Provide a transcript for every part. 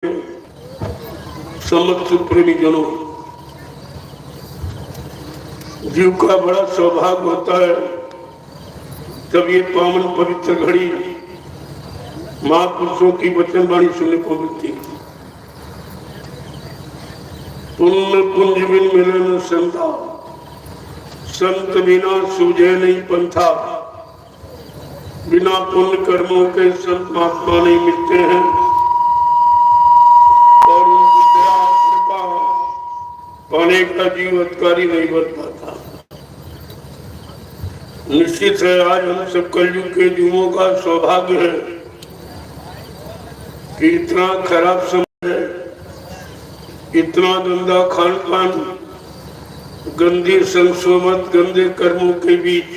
समस्त प्रेमी जनों, जीव का बड़ा सौभाग्य होता है जब ये पावन पवित्र घड़ी महापुरुषों की वचनवाणी सुनने को मिलती है। पुण्य पुंज बिन मिले न संता, संत बिना सूझे नहीं पंथा। बिना पुण्य कर्मों के संत महात्मा नहीं मिलते हैं और उनकी दया कृपा पाने का जीव अधिकारी नहीं बन पाता। निश्चित है आज हम सब कलयुग के जीवों का सौभाग्य है कि इतना खराब समय है, इतना गंदा खान पान, गंदी संसोमत, गंदे कर्मों के बीच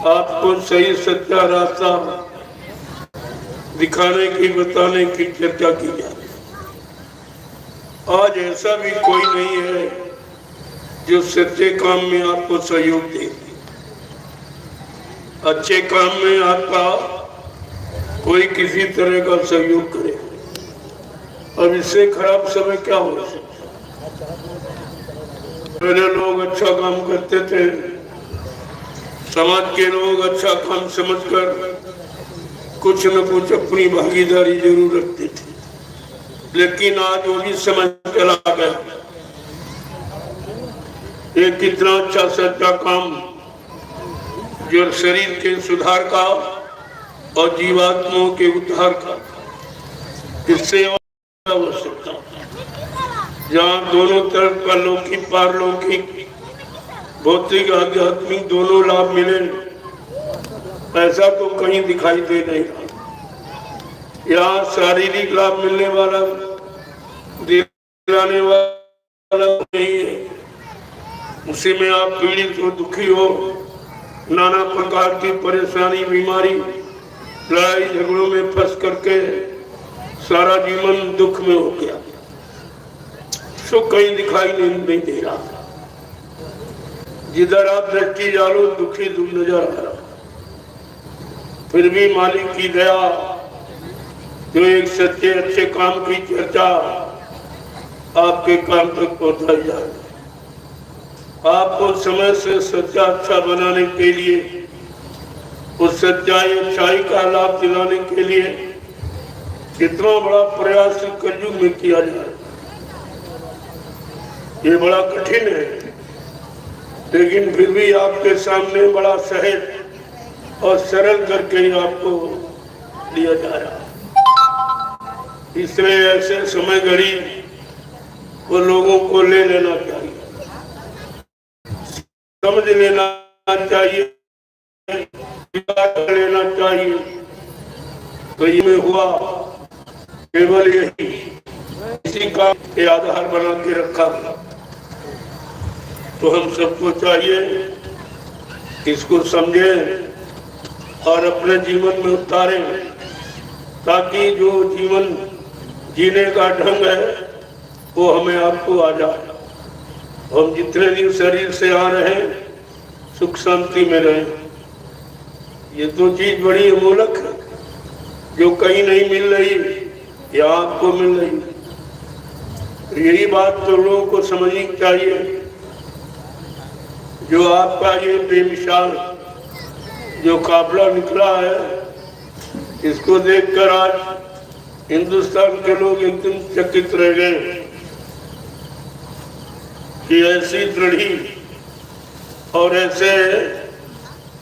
आपको सही सच्चा रास्ता दिखाने की, बताने की चर्चा की जाए। आज ऐसा भी कोई नहीं है जो सच्चे काम में आपको सहयोग दे, अच्छे काम में आपका कोई किसी तरह का सहयोग करे। अब इससे खराब समय क्या हो सकता। पहले लोग अच्छा काम करते थे, समाज के लोग अच्छा काम समझकर कुछ न कुछ अपनी भागीदारी जरूर रखते थे, लेकिन आज वो भी समझ चला गया ये कितना अच्छा सच्चा काम जो शरीर के सुधार का और जीवात्माओं के उद्धार का, इससे हो सकता जहाँ दोनों तरफ का लौकिक पारलौकिक भौतिक आध्यात्मिक दोनों लाभ मिले, ऐसा तो कहीं दिखाई दे नहीं रहा। यहाँ शारीरिक लाभ मिलने वाला, दिलाने वाला नहीं है, उसी में आप पीड़ित हो, दुखी हो, नाना प्रकार की परेशानी, बीमारी, लड़ाई झगड़ों में फंस करके सारा जीवन दुख में हो गया। सुख कहीं दिखाई नहीं दे रहा। जिधर आप दृष्टि डालो दुखी दुख नजर आ रहा। फिर भी मालिक की दया जो एक सच्चे अच्छे काम की चर्चा आपके काम तक पहुंचाई जाए, आपको समय से सच्चा अच्छा बनाने के लिए, उस सच्चाई अच्छाई का लाभ दिलाने के लिए कितना बड़ा प्रयास कलयुग में किया जाए, ये बड़ा कठिन है, लेकिन फिर भी आपके सामने बड़ा सहज और सरल करके ही आपको दिया जा रहा है। इसलिए ऐसे समय घड़ी वो लोगों को ले लेना चाहिए, समझ लेना चाहिए, लेना चाहिए। तो ये हुआ केवल यही इसी का के आधार बना के रखा। तो हम सबको चाहिए इसको समझें और अपने जीवन में उतारें, ताकि जो जीवन जीने का ढंग है वो हमें आपको आ जाए। हम जितने दिन शरीर से आ रहे हैं सुख शांति में रहें। ये तो चीज बड़ी अमूलक है जो कहीं नहीं मिल रही, या आपको मिल रही। यही बात तो लोगों को समझनी चाहिए। जो आपका ये बेमिसाल जो काफिला निकला है, इसको देखकर आज हिंदुस्तान के लोग एकदम चकित रह गए कि ऐसी दृढ़ी और ऐसे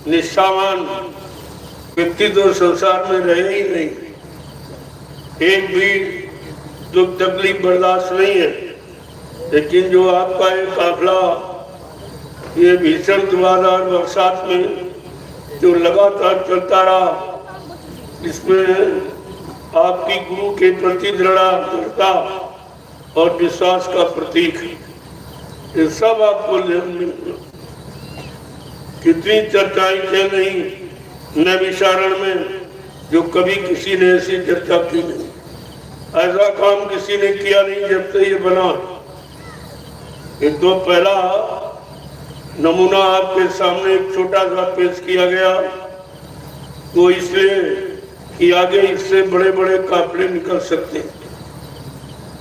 निष्ठावान व्यक्ति तो संसार में रहे ही नहीं। एक भी दुख तकलीफ बर्दाश्त नहीं है, लेकिन जो आपका ये काफिला ये भीषण धुआंधार बरसात में जो लगातार चलता रहा, इसमें आपकी गुरु के प्रति दृढ़ता और विश्वास का प्रतीक है। ये सब आपको कितनी चर्चाएं थे नहीं न विचारण में, जो कभी किसी ने ऐसी चर्चा की नहीं, ऐसा काम किसी ने किया नहीं जब से ये बना। एक तो पहला नमूना आपके सामने एक छोटा सा पेश किया गया, तो इसलिए कि आगे इससे बड़े बड़े काफिले निकल सकते हैं।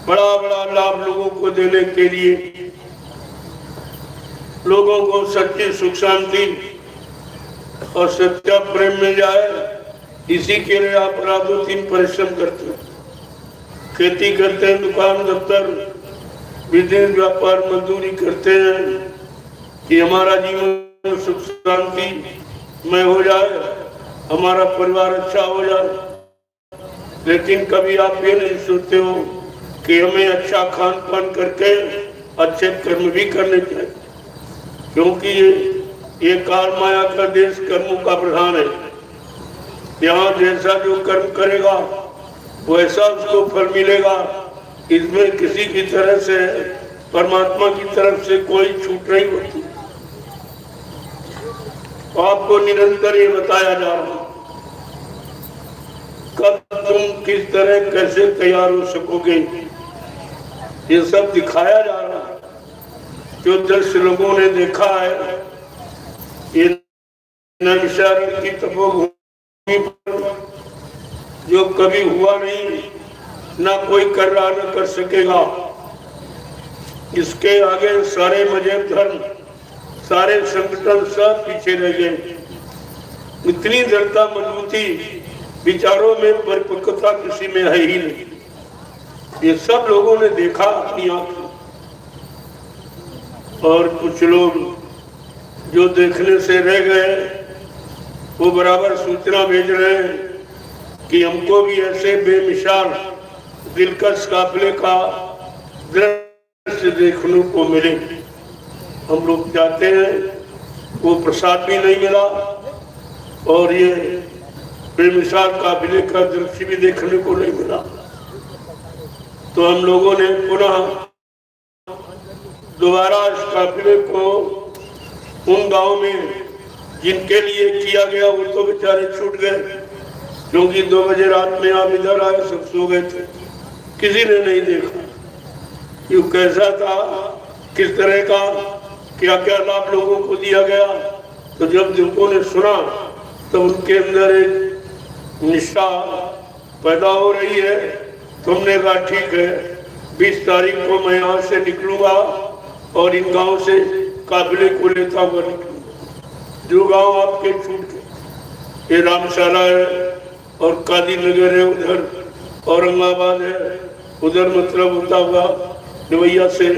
बड़ा बड़ा लाभ लोगों को देने के लिए, लोगों को सच्ची सुख शांति और सच्चा प्रेम मिल जाए, इसी के लिए आप रातों दिन परिश्रम करते हैं, खेती करते हैं, दुकान दफ्तर बिजनेस व्यापार मजदूरी करते हैं कि हमारा जीवन सुख शांति में हो जाए, हमारा परिवार अच्छा हो जाए। लेकिन कभी आप ये नहीं सोचते हो कि हमें अच्छा खान पान करके अच्छे कर्म भी करने चाहिए, क्योंकि ये काल माया का देश कर्मों का प्रधान है। यहाँ जैसा जो कर्म करेगा वैसा उसको फल मिलेगा। इसमें किसी की तरफ से, परमात्मा की तरफ से कोई छूट नहीं होती। आपको निरंतर ये बताया जा रहा है, कब तुम किस तरह कैसे तैयार हो सकोगे, ये सब दिखाया जा रहा है। जो दृश्य लोगों ने देखा है, ये नैमिषारण्य की तपोभूमि पर जो कभी हुआ नहीं, ना कोई कर रहा न कर सकेगा। इसके आगे सारे मजहब धर्म, सारे संगठन सब पीछे रह गए। इतनी दृढ़ता मजबूती विचारों में, परिपक्वता किसी में है ही नहीं। ये सब लोगों ने देखा अपनी आंखों, और कुछ लोग जो देखने से रह गए वो बराबर सूचना भेज रहे हैं कि हमको भी ऐसे बेमिसाल दिलकश काफिले का दृश्य देखने को मिले। हम लोग चाहते हैं, वो प्रसाद भी नहीं मिला और ये बेमिसाल काफिले का दृश्य भी देखने को नहीं मिला। तो हम लोगों ने पुनः दोबारा इस काफिले को उन गांव में जिनके लिए किया गया, वो तो बेचारे छूट गए, क्योंकि 2 बजे रात में आप इधर आए, सब सो गए थे, किसी ने नहीं देखा ये कैसा था, किस तरह का, क्या क्या लाभ लोगों को दिया गया। तो जब लोगों ने सुना तो उनके अंदर एक निष्ठा पैदा हो रही है। तुमने कहा ठीक है, 20 तारीख को मैं यहाँ से निकलूंगा और इन गांव से काफिले को लेता हुआ निकलूंगा। जो गांव आपके छूट गए, ये रामशाला है और कादी नगर है, उधर औरंगाबाद है, उधर मतलब होता हुआ दवैया से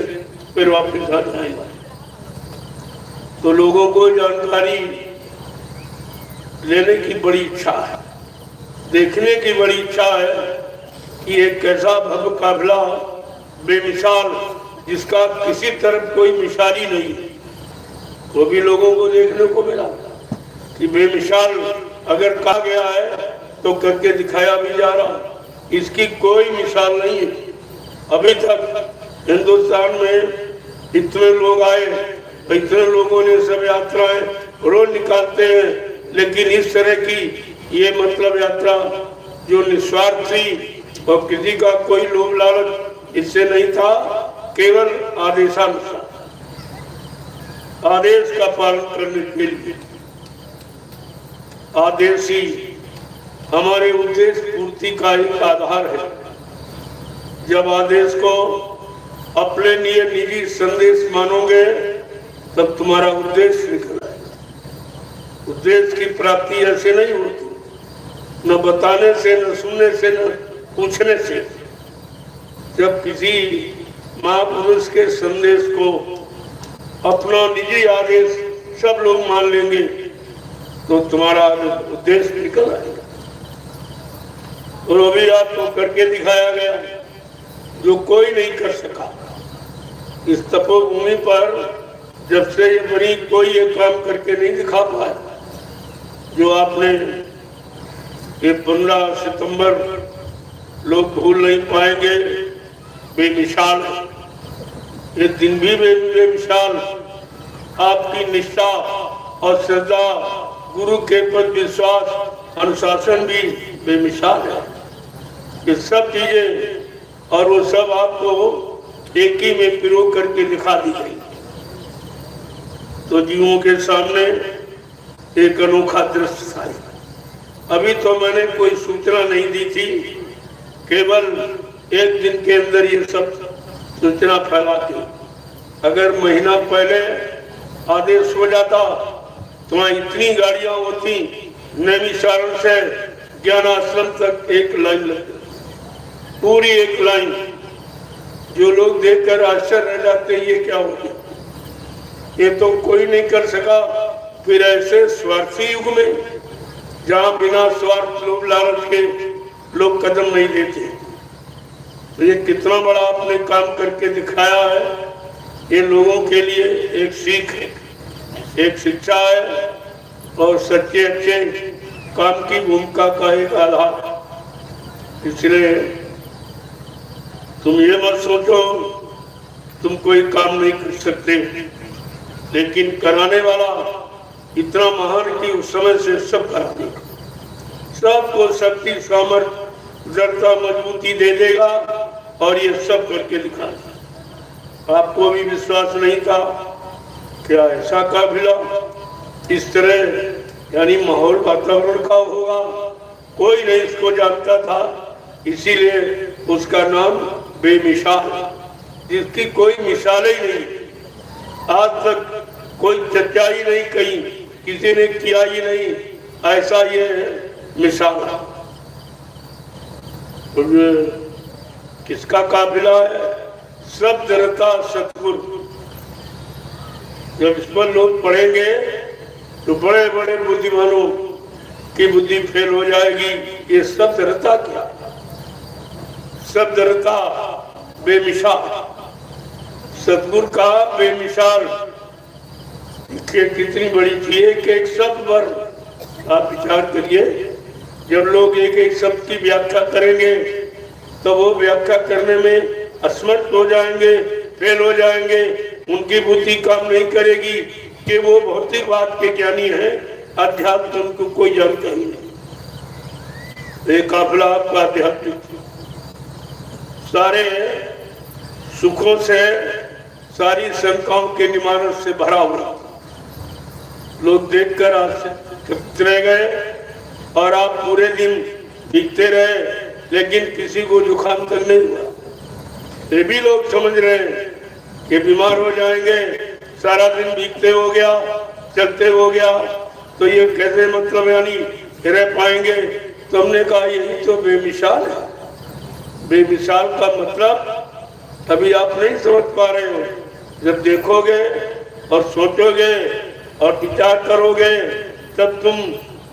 फिर वापस आ जाएगा। तो लोगों को जानकारी लेने की बड़ी इच्छा है, देखने की बड़ी इच्छा है कि एक कैसा भव्य काफिला बेमिसाल, जिसका किसी तरफ कोई मिसाली नहीं, वो भी लोगों को देखने को मिला कि बेमिसाल अगर कहा गया है तो करके दिखाया भी जा रहा। इसकी कोई मिसाल नहीं है। अभी तक हिंदुस्तान में इतने लोग आए, इतने लोगों ने सब यात्राएं रोज निकालते हैं, लेकिन इस तरह की ये मतलब यात्रा जो निस्वार्थ थी और किसी का कोई लोभ लालच इससे नहीं था, केवल आदेशानुसार, आदेश का पालन करने के लिए। आदेश ही हमारे उद्देश्य पूर्ति का एक आधार है। जब आदेश को अपने लिए निजी संदेश मानोगे तब तुम्हारा उद्देश्य निकल आएगा। उद्देश्य की प्राप्ति ऐसे नहीं होती, न बताने से, न सुनने से, न पूछने से। जब किसी महापुरुष के संदेश को अपना निजी आदेश सब लोग मान लेंगे तो तुम्हारा उद्देश्य निकल आएगा। और अभी आपको करके दिखाया गया जो कोई नहीं कर सका। इस तपोभूमि पर जब से ये बनी, कोई ये काम करके नहीं दिखा पाया जो आपने ये 15 सितंबर लोग भूल नहीं पाएंगे। बेमिसाल ये दिन भी बेमिसाल, आपकी निष्ठा और श्रद्धा, गुरु के प्रति विश्वास, अनुशासन भी बेमिसाल है। ये सब चीजें और वो सब आपको एक ही में पिरो करके दिखा दी गई। तो जीवों के सामने एक अनोखा दृश्य था। अभी तो मैंने कोई सूचना नहीं दी थी, केवल एक दिन के अंदर ये सब सूचना फैलाती। अगर महीना पहले आदेश हो जाता तो वहाँ इतनी गाड़ियां होती, नैमिषारण से ज्ञान आश्रम तक एक लाइन लगती, पूरी एक लाइन। जो लोग देखकर आश्चर्य रह जाते ये क्या हो गया, ये तो कोई नहीं कर सका। फिर ऐसे स्वार्थी युग में जहाँ बिना स्वार्थ लोभ लालच के लोग कदम नहीं देते, तो ये कितना बड़ा आपने काम करके दिखाया है। ये लोगों के लिए एक सीख है, एक शिक्षा है और सच्चे अच्छे काम की भूमिका का एक आधार। इसलिए तुम ये मत सोचो तुम कोई काम नहीं कर सकते, लेकिन कराने वाला इतना महान कि उस समय से सब करा देगा, सबको शक्ति सामर्थ्य दृढ़ता मजबूती दे देगा और ये सब करके दिखा देगा। आपको भी विश्वास नहीं था क्या ऐसा काफिला इस तरह यानी माहौल वातावरण का होगा, कोई नहीं इसको जानता था। इसीलिए उसका नाम बेमिसाल, जिसकी कोई मिसाल ही नहीं। आज तक कोई चर्चा ही नहीं कहीं, किसी ने किया ही नहीं, ऐसा ये मिसाल। तो किसका काफिला है? सब जनता सतगुरु। जब इस पर लोग पढ़ेंगे तो बड़े बड़े बुद्धिमानों की बुद्धि फेल हो जाएगी। ये सब जनता क्या? सब जनता बेमिसाल, सतगुरु का बेमिसाल के कितनी बड़ी थी। एक शब्द पर आप विचार करिए, जब लोग एक शब्द की व्याख्या करेंगे तो वो व्याख्या करने में असमर्थ हो जाएंगे, फेल हो जाएंगे, उनकी बुद्धि काम नहीं करेगी कि वो भौतिकवाद के ज्ञानी हैं, अध्यात्म उनको कोई जानकारी नहीं। एक काफिला आपका आध्यात्मिक सारे सुखों से, सारी शंकाओं के निवारण से भरा हुआ। लोग देखकर आश्चर्यचकित रह गए और आप पूरे दिन भीगते रहे, लेकिन किसी को जुकाम तक नहीं हुआ। ये भी लोग समझ रहे हैं कि बीमार हो जाएंगे, सारा दिन भीगते हो गया, चलते हो गया, तो ये कैसे मतलब यानी रह पाएंगे। तो हमने कहा यही तो बेमिसाल है। बेमिसाल का मतलब अभी आप नहीं समझ पा रहे हो। जब देखोगे और सोचोगे और विचार करोगे तब तुम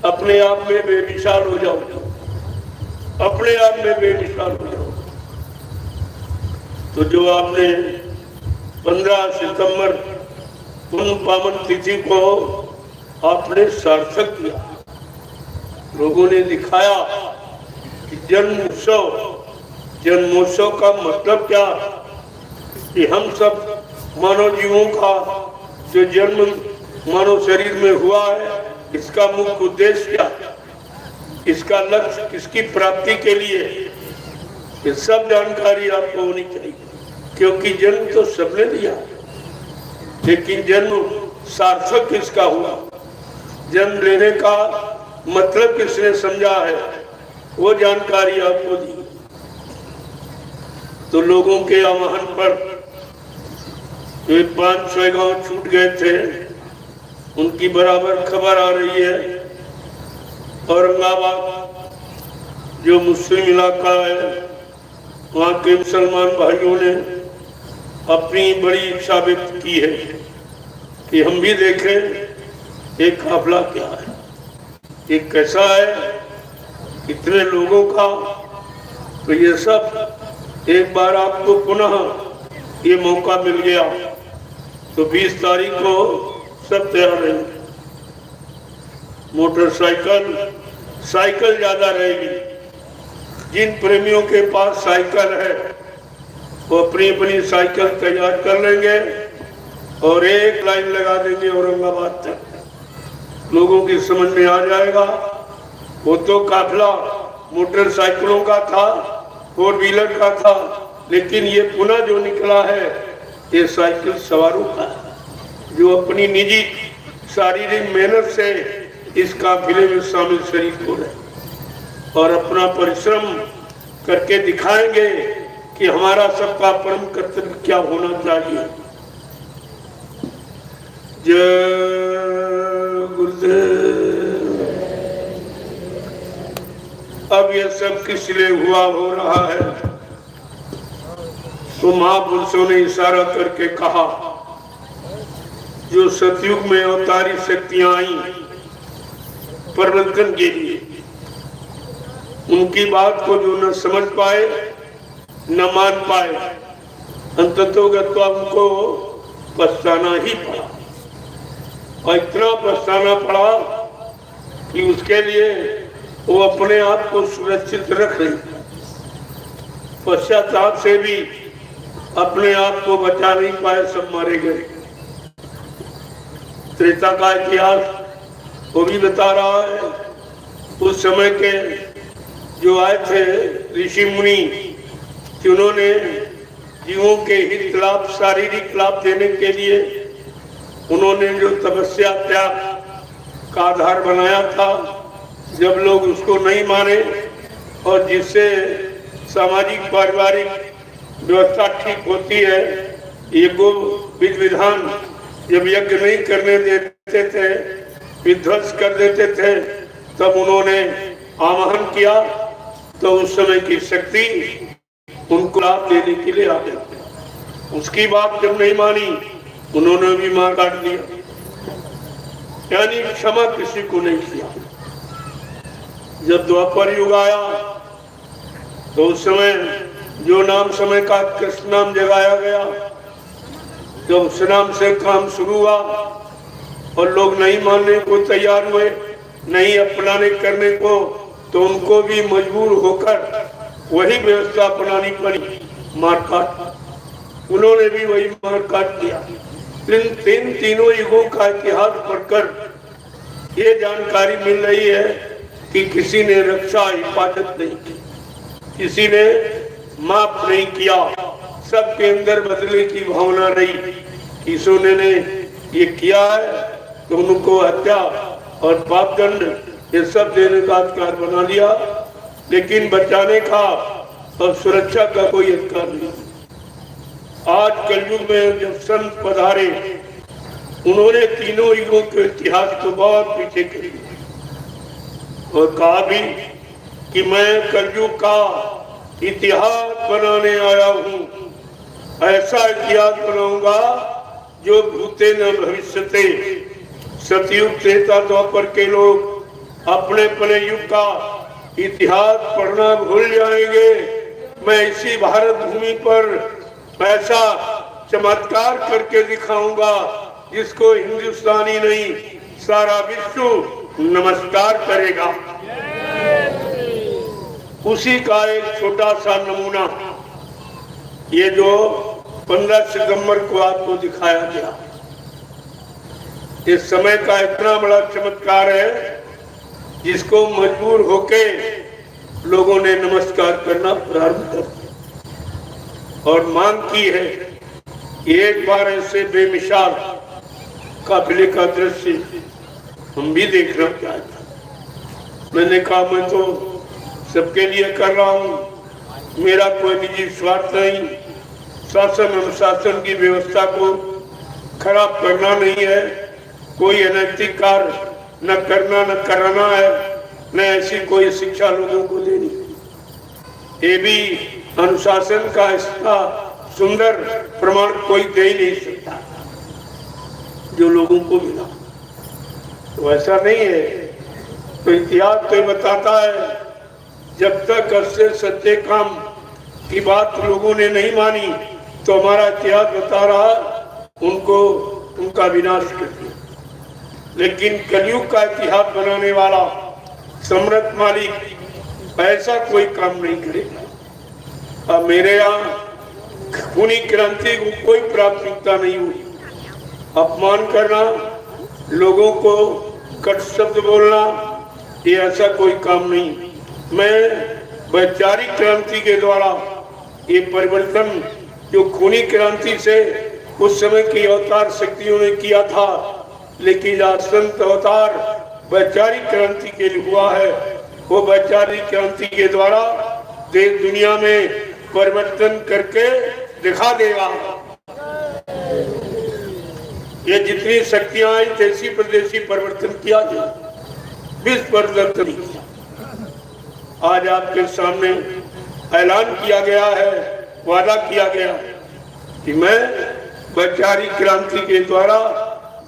अपने आप में बेमिसाल हो जाओगे, अपने आप में बेमिसाल हो जाओगे। तो जो आपने 15 सितंबर पुण्य पावन तिथि को आपने सार्थक किया, लोगों ने दिखाया कि जन्मोत्सव का मतलब क्या, कि हम सब मानव जीवों का जो जन्म मानव शरीर में हुआ है, इसका मुख्य उद्देश्य क्या, इसका लक्ष्य किसकी प्राप्ति के लिए, ये सब जानकारी आपको होनी चाहिए। क्योंकि जन्म तो सबने लिया, लेकिन जन्म सार्थक किसका हुआ, जन्म लेने का मतलब किसने समझा है, वो जानकारी आपको दी। तो लोगों के आह्वान पर 5-6 गांव छूट गए थे, उनकी बराबर खबर आ रही है। औरंगाबाद जो मुस्लिम इलाका है, वहाँ के मुसलमान भाइयों ने अपनी बड़ी इच्छा व्यक्त की है कि हम भी देखें एक काफिला क्या है, ये कैसा है, कितने लोगों का। तो ये सब एक बार आपको पुनः ये मौका मिल गया। तो 20 तारीख को सब तैयार रहेंगे। मोटरसाइकिल, साइकिल ज्यादा रहेगी। जिन प्रेमियों के पास साइकिल है वो अपनी अपनी साइकिल तैयार कर लेंगे और एक लाइन लगा देंगे औरंगाबाद तक। लोगों की समझ में आ जाएगा वो तो काफिला मोटरसाइकिलों का था, 4 व्हीलर का था, लेकिन ये पुनः जो निकला है ये साइकिल सवारों का, जो अपनी निजी शारीरिक मेहनत से इस काफिले में शामिल शरीक हो रहे और अपना परिश्रम करके दिखाएंगे कि हमारा सबका परम कर्तव्य क्या होना चाहिए। जय गुरुदेव। अब ये सब किस लिए हुआ हो रहा है? तो महापुरुषों ने इशारा करके कहा, जो सतयुग में अवतारी शक्तियां आई परिवर्तन के लिए, उनकी बात को जो न समझ पाए न मान पाए, अंततोगत्वा उनको पछताना ही पड़ा। और इतना पछताना पड़ा कि उसके लिए वो अपने आप को सुरक्षित रख रही, पश्चाताप से भी अपने आप को बचा नहीं पाए, सब मारे गए। त्रेता का इतिहास वो भी बता रहा है। उस समय के जो आए थे ऋषि मुनि, जिन्होंने जीवों के हित लाभ, शारीरिक लाभ देने के लिए उन्होंने जो तपस्या त्याग का आधार बनाया था, जब लोग उसको नहीं माने और जिससे सामाजिक पारिवारिक व्यवस्था ठीक होती है, ये गो विधि विधान जब यज्ञ नहीं करने देते थे, विध्वंस कर देते थे, तब उन्होंने आह्वान किया तो उस समय की शक्ति उनको लाभ देने के लिए आ गई। उसकी बात जब नहीं मानी, उन्होंने भी मार काट दिया, यानी क्षमा किसी को नहीं किया। जब द्वापर युग आया तो उस समय जो नाम समय का कृष्ण नाम जगाया गया, जब उस नाम से काम शुरू हुआ और लोग नहीं मानने को तैयार हुए, नहीं अपनाने करने को, तो उनको भी मजबूर होकर वही व्यवस्था अपनानी पड़ी, मार काट। उन्होंने भी वही मार काट दिया। तीनों युगों का इतिहास पढ़कर ये जानकारी मिल रही है कि किसी ने रक्षा हिफाजत नहीं की, किसी ने माफ नहीं किया, सबके अंदर बदले की भावना रही। किसी ने ये किया है तो उनको हत्या और पापदंड ये सब देने का अधिकार बना लिया, लेकिन बचाने का और सुरक्षा का कोई अधिकार नहीं। आज कलयुग में जब संत पधारे, उन्होंने तीनों युगों के इतिहास को बहुत पीछे कर दिया और कहा भी कि मैं कलयुग का इतिहास बनाने आया हूँ। ऐसा इतिहास बनाऊंगा जो भूते न भविष्यते। सतयुग त्रेता द्वापर के लोग अपने अपने युग का इतिहास पढ़ना भूल जाएंगे। मैं इसी भारत भूमि पर ऐसा चमत्कार करके दिखाऊंगा जिसको हिंदुस्तानी नहीं सारा विश्व नमस्कार करेगा। उसी का एक छोटा सा नमूना ये जो 15 सितंबर को आपको दिखाया गया, इस समय का इतना बड़ा चमत्कार है जिसको मजबूर होके लोगों ने नमस्कार करना प्रारंभ कर दिया और मांग की है। एक बार ऐसे बेमिसाल काफिले का दृश्य हम भी देखना चाहते। मैंने कहा मैं तो सबके लिए कर रहा हूँ, मेरा कोई निजी स्वार्थ नहीं, शासन अनुशासन की व्यवस्था को खराब करना नहीं है, कोई अनैतिक कार्य न करना न कराना है, न ऐसी कोई शिक्षा लोगों को देनी। ये भी अनुशासन का इसका सुंदर प्रमाण कोई दे ही नहीं सकता जो लोगों को मिला। तो ऐसा नहीं है। तो इतिहास तो बताता है जब तक अच्छे सच्चे काम की बात लोगों ने नहीं मानी, तो हमारा इतिहास बता रहा उनको उनका विनाश कर दिया। लेकिन कलयुग का इतिहास बनाने वाला सम्राट मालिक ऐसा कोई काम नहीं करेगा। अब मेरे यहाँ खूनी क्रांति को कोई प्राथमिकता नहीं हुई। अपमान करना, लोगों को कट शब्द बोलना, ये ऐसा कोई काम नहीं। मैं वैचारिक क्रांति के द्वारा ये परिवर्तन जो खूनी क्रांति से उस समय की अवतार शक्तियों ने किया था, लेकिन आज संत अवतार वैचारिक क्रांति के लिए हुआ है। वो वैचारिक क्रांति के द्वारा देश दुनिया में परिवर्तन करके दिखा देगा। ये जितनी शक्तियां आई देशी प्रदेशी परिवर्तन किया जाए, विश्व परिवर्तन किया। आज आपके सामने ऐलान किया गया है, वादा किया गया कि मैं वैचारिक क्रांति के द्वारा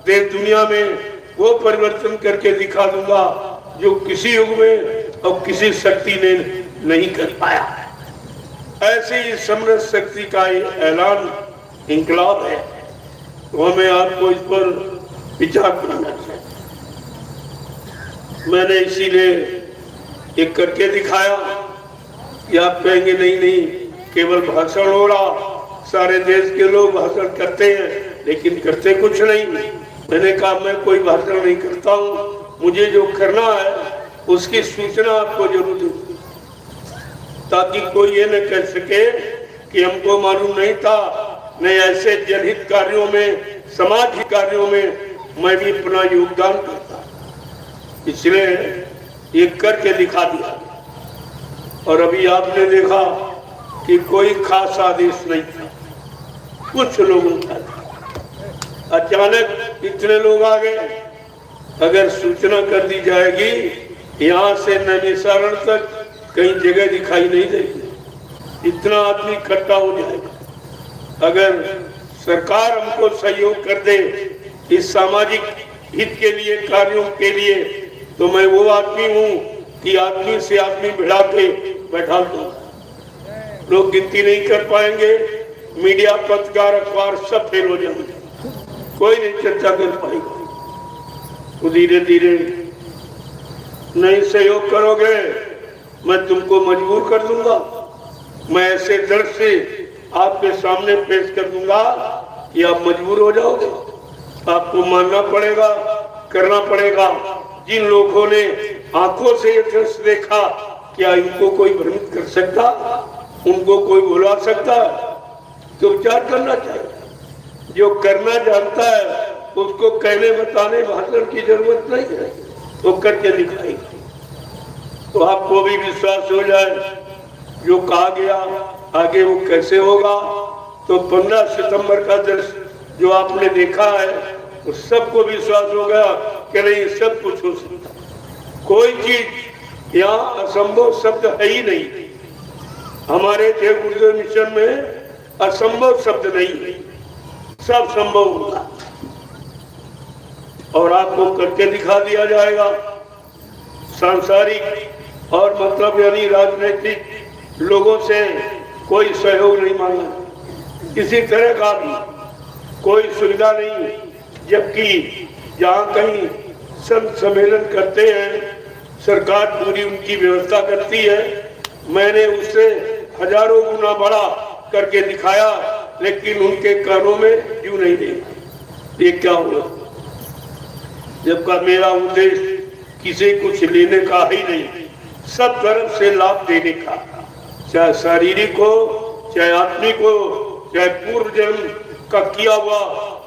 देश दुनिया में वो परिवर्तन करके दिखा दूंगा जो किसी युग में और किसी शक्ति ने नहीं कर पाया। ऐसी ही समृद्ध शक्ति का ऐलान इंकलाब है, तो हमें आपको इस पर विचार करना चाहिए। मैंने इसीलिए एक करके दिखाया कि आप कहेंगे नहीं केवल भाषण हो रहा, सारे देश के लोग भाषण करते हैं लेकिन करते कुछ नहीं। मैंने कहा मैं कोई भाषण नहीं करता हूँ, मुझे जो करना है उसकी सूचना आपको जरूर दूँ, ताकि कोई ये न कह सके कि हमको मालूम नहीं था। नहीं, ऐसे जनहित कार्यों में, समाज हित कार्यों में मैं भी अपना योगदान करता, इसलिए ये करके दिखा दिया। और अभी आपने देखा कि कोई खास आदेश नहीं था, कुछ लोगों का अचानक इतने लोग आ गए। अगर सूचना कर दी जाएगी यहाँ से नैमिषारण तक कहीं जगह दिखाई नहीं देगी, इतना आदमी इकट्ठा हो जाएगा। अगर सरकार हमको सहयोग कर दे इस सामाजिक हित के लिए, कार्यों के लिए, तो मैं वो आदमी हूँ कि आदमी से आदमी भिड़ा के बैठा दूँ। लोग गिनती नहीं कर पाएंगे, मीडिया, पत्रकार, अखबार सब फेल हो जाएंगे, कोई नहीं चर्चा कर पाएगा। तो धीरे धीरे नहीं सहयोग करोगे मैं तुमको मजबूर कर दूंगा। मैं ऐसे दर्द से आपके सामने पेश कर दूंगा कि आप मजबूर हो जाओगे, आपको मानना पड़ेगा, करना पड़ेगा। जिन लोगों ने आंखों से ये दृश्य देखा, क्या इनको कोई भ्रमित कर सकता, उनको कोई बुला सकता? तो विचार करना चाहिए। जो करना जानता है उसको कहने बताने भाषण की जरूरत नहीं है, वो करके दिखाएगा। तो आपको भी विश्वास हो जाए जो कहा गया आगे वो कैसे होगा। तो 15 सितंबर का दृश्य जो आपने देखा है तो सबको विश्वास हो गया कि नहीं, सब कुछ हो सकता। कोई चीज यहाँ असंभव शब्द है ही नहीं। हमारे देव गुरुदेव मिशन में असंभव शब्द नहीं है, सब संभव होगा और आपको करके दिखा दिया जाएगा। सांसारिक और मतलब यानी राजनीतिक लोगों से कोई सहयोग नहीं मांगा, किसी तरह का भी कोई सुविधा नहीं। जबकि जहाँ कहीं संत सम्मेलन करते हैं सरकार पूरी उनकी व्यवस्था करती है। मैंने उससे हजारों गुना बड़ा करके दिखाया, लेकिन उनके कानों में जू नहीं देगा। ये क्या हुआ? जबकि मेरा उद्देश्य किसी कुछ लेने का ही नहीं, सब तरफ से लाभ देने का, चाहे शारीरिक हो, चाहे आत्मिक हो, चाहे पूर्व जन्म का किया हुआ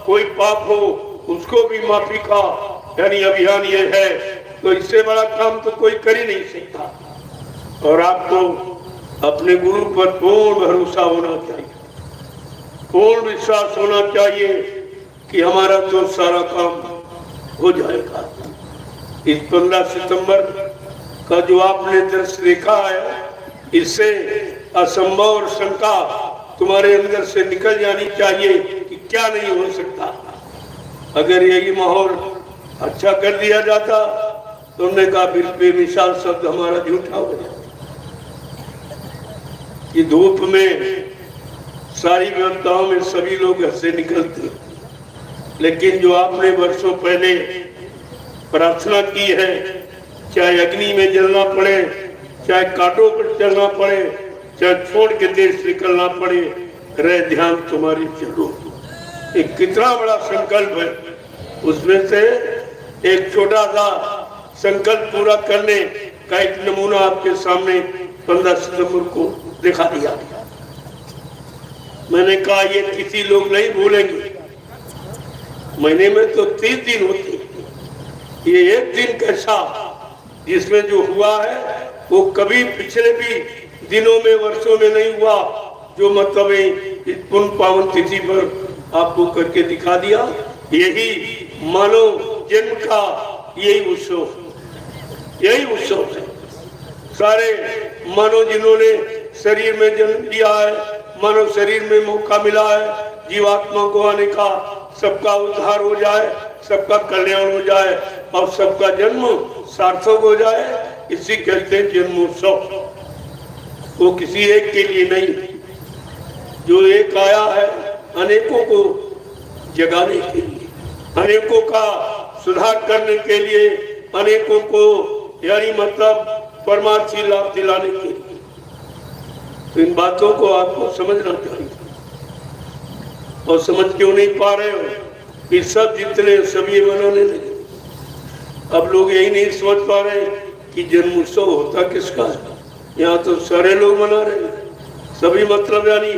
कोई पाप हो उसको भी माफी का यानी अभियान ये है। तो इससे बड़ा काम तो कोई कर ही नहीं सकता। और आपको अपने गुरु पर पूर्ण भरोसा होना चाहिए, पूर्ण विश्वास होना चाहिए कि हमारा तो सारा काम हो जाएगा। इस 15 सितंबर का जो आपने दृश्य देखा है, इससे असंभव और शंका तुम्हारे अंदर से निकल जानी चाहिए कि क्या नहीं हो सकता। अगर यही माहौल अच्छा कर दिया जाता तो उन्होंने कहा बेमिसाल शब्द हमारा झूठा हो गया। कि धूप में सारी व्यवस्थाओं में सभी लोग घर से निकलते, लेकिन जो आपने वर्षों पहले प्रार्थना की है, चाहे अग्नि में जलना पड़े, चाहे कांटों पर चलना पड़े, चाहे छोड़ के देश निकलना पड़े, रहे ध्यान तुम्हारी जरूर। एक कितना बड़ा संकल्प है, उसमें से एक छोटा सा संकल्प पूरा करने का एक नमूना आपके सामने 15 सितंबर को दिखा दिया। मैंने कहा ये किसी लोग नहीं भूलेंगे। महीने में तो 30 दिन होते, ये एक दिन कैसा जिसमें जो हुआ है वो कभी पिछले भी दिनों में, वर्षों में नहीं हुआ। जो मतलब इस पुण्य पावन तिथि पर आपको करके दिखा दिया। यही मानव जन्म का यही उत्सव है। सारे मानव जिन्होंने शरीर में जन्म लिया है, मानव शरीर में मौका मिला है जीवात्मा को आने का, सबका उद्धार हो जाए, सबका कल्याण हो जाए और सबका जन्म सार्थक हो जाए, इसी कहते हैं जन्मोत्सव। वो किसी एक के लिए नहीं, जो एक आया है अनेकों को जगाने के लिए, अनेकों का सुधार करने के लिए, अनेकों को यानी मतलब परमार्थी लाभ दिलाने के लिए। तो इन बातों को आपको समझना चाहिए। और समझ क्यों नहीं पा रहे हो कि सब जितने सभी मनाने लगे। अब लोग यही नहीं समझ पा रहे कि जन्म उत्सव होता किसका है। यहाँ तो सारे लोग मना रहे हैं, सभी मतलब यानी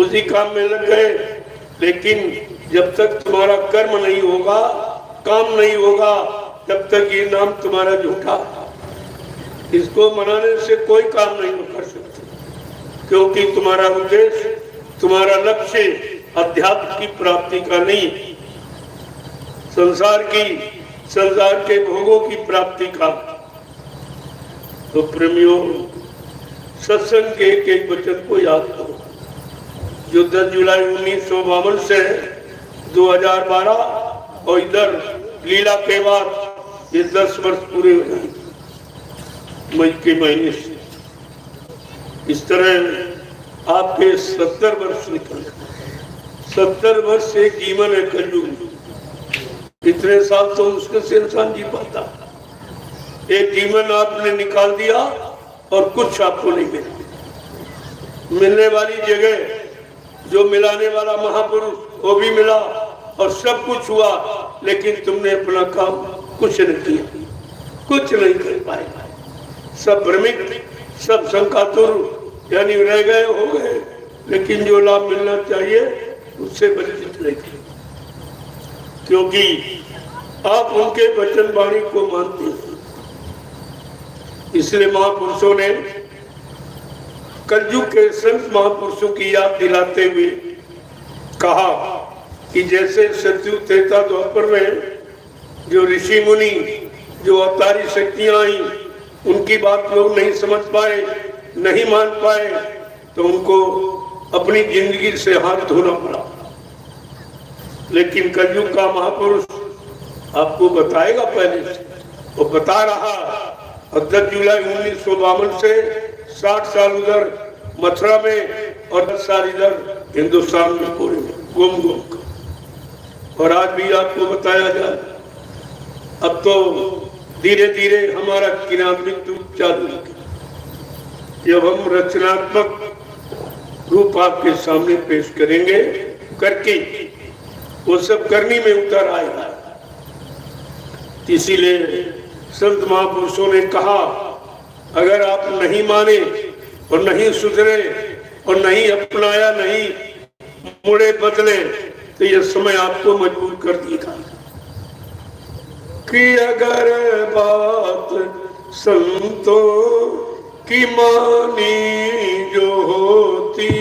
उसी काम में लग गए। लेकिन जब तक तुम्हारा कर्म नहीं होगा, काम नहीं होगा, तब तक ये नाम तुम्हारा झूठा। इसको मनाने से कोई काम नहीं कर सकते, क्योंकि तुम्हारा उद्देश्य, तुम्हारा लक्ष्य अध्यात्म की प्राप्ति का नहीं, संसार के भोगों की प्राप्ति का। तो प्रेमियों, सत्संग के एक वचन को याद करो जो 10 जुलाई 1952 से 2012 और इधर लीला के बाद ये 10 वर्ष पूरे हो जाएंगे मई के महीने से। इस तरह आपके 70 वर्ष निकल, 70 वर्ष एक जीवन है कलयुग। इतने साल तो मुश्किल से इंसान जी पाता। एक जीवन आपने निकाल दिया और कुछ आपको नहीं मिला। मिलने वाली जगह जो मिलाने वाला महापुरुष वो भी मिला और सब कुछ हुआ, लेकिन तुमने अपना काम कुछ नहीं किया, कुछ नहीं कर पाए। सब भ्रमित, सब शंकातुर यानी रह गए, हो गए, लेकिन जो लाभ मिलना चाहिए उससे वंचित नहीं किया, क्योंकि आप उनके वचन वाणी को मानते हैं। इसलिए महापुरुषों ने कलयुग के संत महापुरुषों की याद दिलाते हुए कहा कि जैसे सतयुग त्रेता द्वापर में जो ऋषि मुनि, जो अवतारी शक्तियां आई, उनकी बात लोग नहीं समझ पाए, नहीं मान पाए, तो उनको अपनी जिंदगी से हाथ धोना पड़ा। लेकिन कलयुग का महापुरुष आपको बताएगा, पहले से वो बता रहा। और 10 जुलाई 1952 से 60 साल उधर मथुरा में और 10 साल इधर हिंदुस्तान में पूरे घूम घूम कर। और आज भी आपको बताया जाए, अब तो धीरे धीरे हमारा क्रियान्वित रूप चालू है। जब हम रचनात्मक रूप आपके सामने पेश करेंगे, करके वो सब करनी में उतर आएगा। इसीलिए संत महापुरुषों ने कहा, अगर आप नहीं माने और नहीं सुधरे और नहीं अपनाया, नहीं मुड़े बदले, तो यह समय आपको मजबूर कर देगा कि अगर बात संतों की मानी जो होती,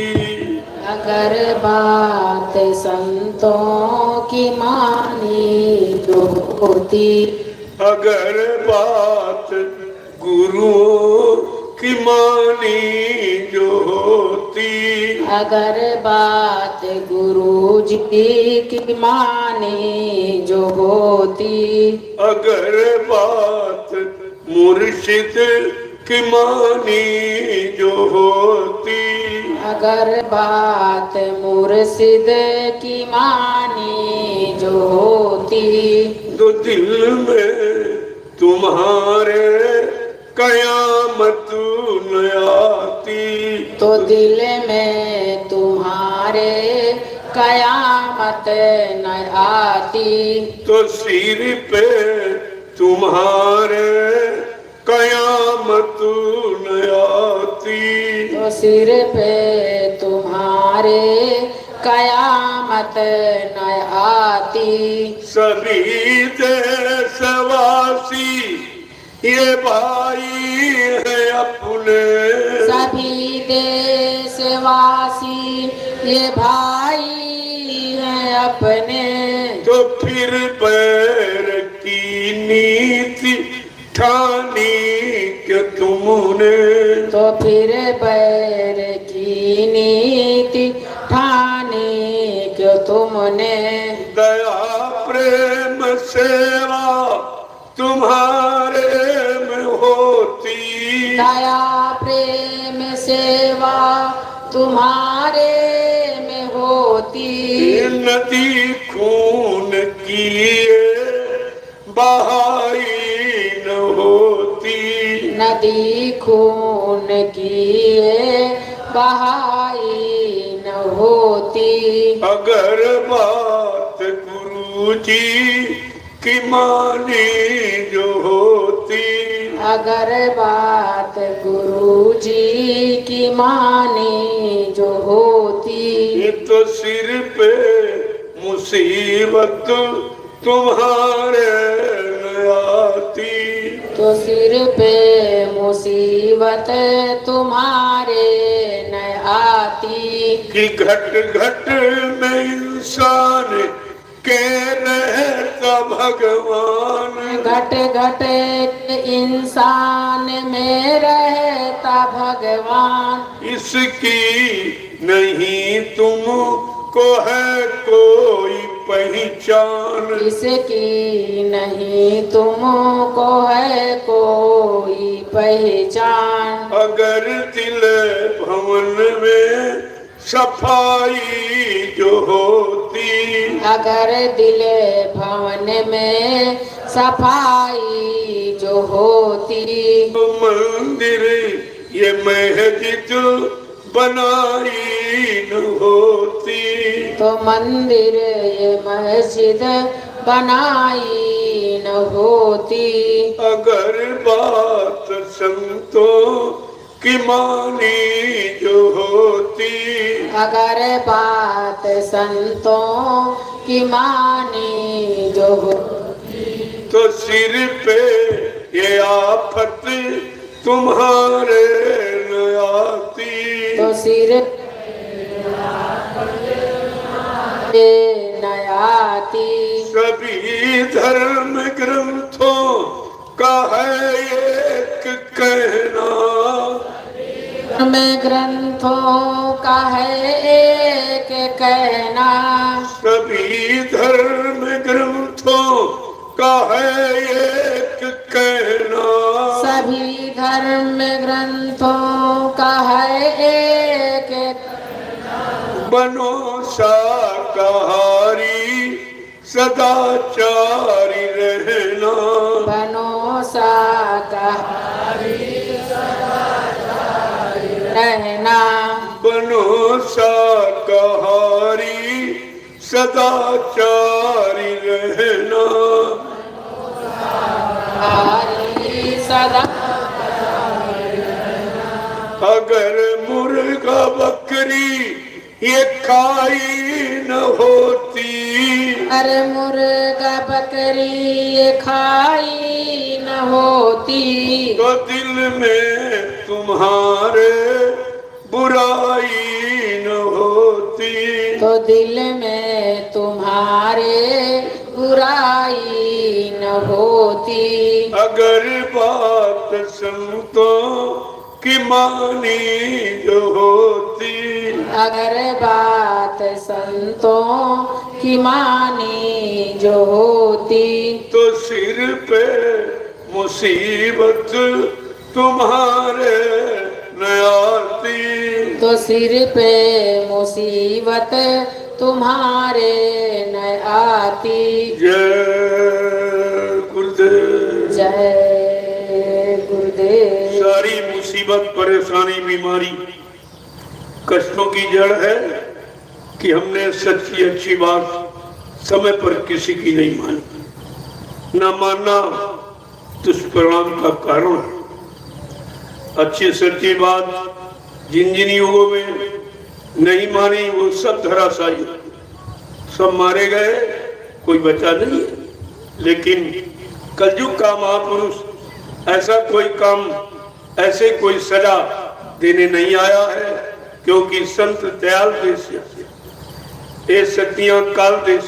अगर बात संतों की मानी जो होती, अगर बात गुरुओं की मानी जो होती, अगर बात गुरु जी की मानी जो होती, अगर बात मुर्शिद की मानी जो होती, अगर बात मुर्शिद की मानी जो होती, तो दिल में तुम्हारे कयामत न आती, तो दिल में तुम्हारे कयामत न आती, तो सिर पे तुम्हारे कयामत न आती, तो सिर पे तुम्हारे कयामत न आती। सभी देशवासी ये भाई है अपने, सभी देशवासी ये भाई हैं अपने। तो फिर बैर की नीति ठानी क्यों तुमने? तो फिर बैर की नीति ठानी क्यों तुमने? दया प्रेम सेवा तुम्हारे में होती। दया प्रेम सेवा तुम्हारे में होती। नदी खून की बहाई न होती। नदी खून की बहाई न होती। अगर बात गुरु जी की मानी जो होती। अगर बात गुरु जी की मानी जो होती। ये तो सिर पे मुसीबत तुम्हारे न आती। तो सिर पे मुसीबत तुम्हारे न आती। कि घट घट में इंसान के रहता भगवान। घट घट इंसान में रहता भगवान। इसकी नहीं तुमको है कोई पहचान। इसकी नहीं तुमको है कोई पहचान। अगर दिल भवन में सफाई जो होती। अगर दिल भवन में सफाई जो होती। तो मंदिर ये मस्जिद बनाई न होती। तो मंदिर ये मस्जिद बनाई न होती। अगर बात संतों की मानी जो होती। अगर बात संतों की मानी जो होती। तो सिर पे ये आफत तुम्हारे न आती। तो सिर न आती। सभी धर्म ग्रंथों का है एक कहना। में ग्रंथों का है एक कहना। सभी धर्म ग्रंथों का है एक कहना। सभी धर्म ग्रंथों का है एक। बनो शाकाहारी सदाचारी रहना। बनो शाकाहारी रहना। बनो शाकाहारी सदाचारी रहना। हरि सदा। अगर मुर्गा बकरी ये खाई न होती। अरे मुर्गा बकरी खाई न होती। तो दिल में तुम्हारे बुराई न होती। तो दिल में तुम्हारे बुराई न होती। अगर बात संतों की मानी जो होती। अगर बात संतों की मानी जो होती। तो सिर पे मुसीबत तुम्हारे न आती। तो सिर पे मुसीबत तुम्हारे न आती। जय गुरुदेव। जय गुरुदेव। सारी मुसीबत परेशानी बीमारी कष्टों की जड़ है कि हमने सच्ची अच्छी बात समय पर किसी की नहीं मानी। न मानना दुष्परिणाम का कारण है। अच्छी सच्ची बात जिन जिन युगों में नहीं मानी वो सब धराशायी, सब मारे गए, कोई बचा नहीं है। लेकिन कलयुग का महापुरुष ऐसा कोई काम, ऐसे कोई सजा देने नहीं आया है, क्योंकि संत दयाल देश ये शक्तियां काल देश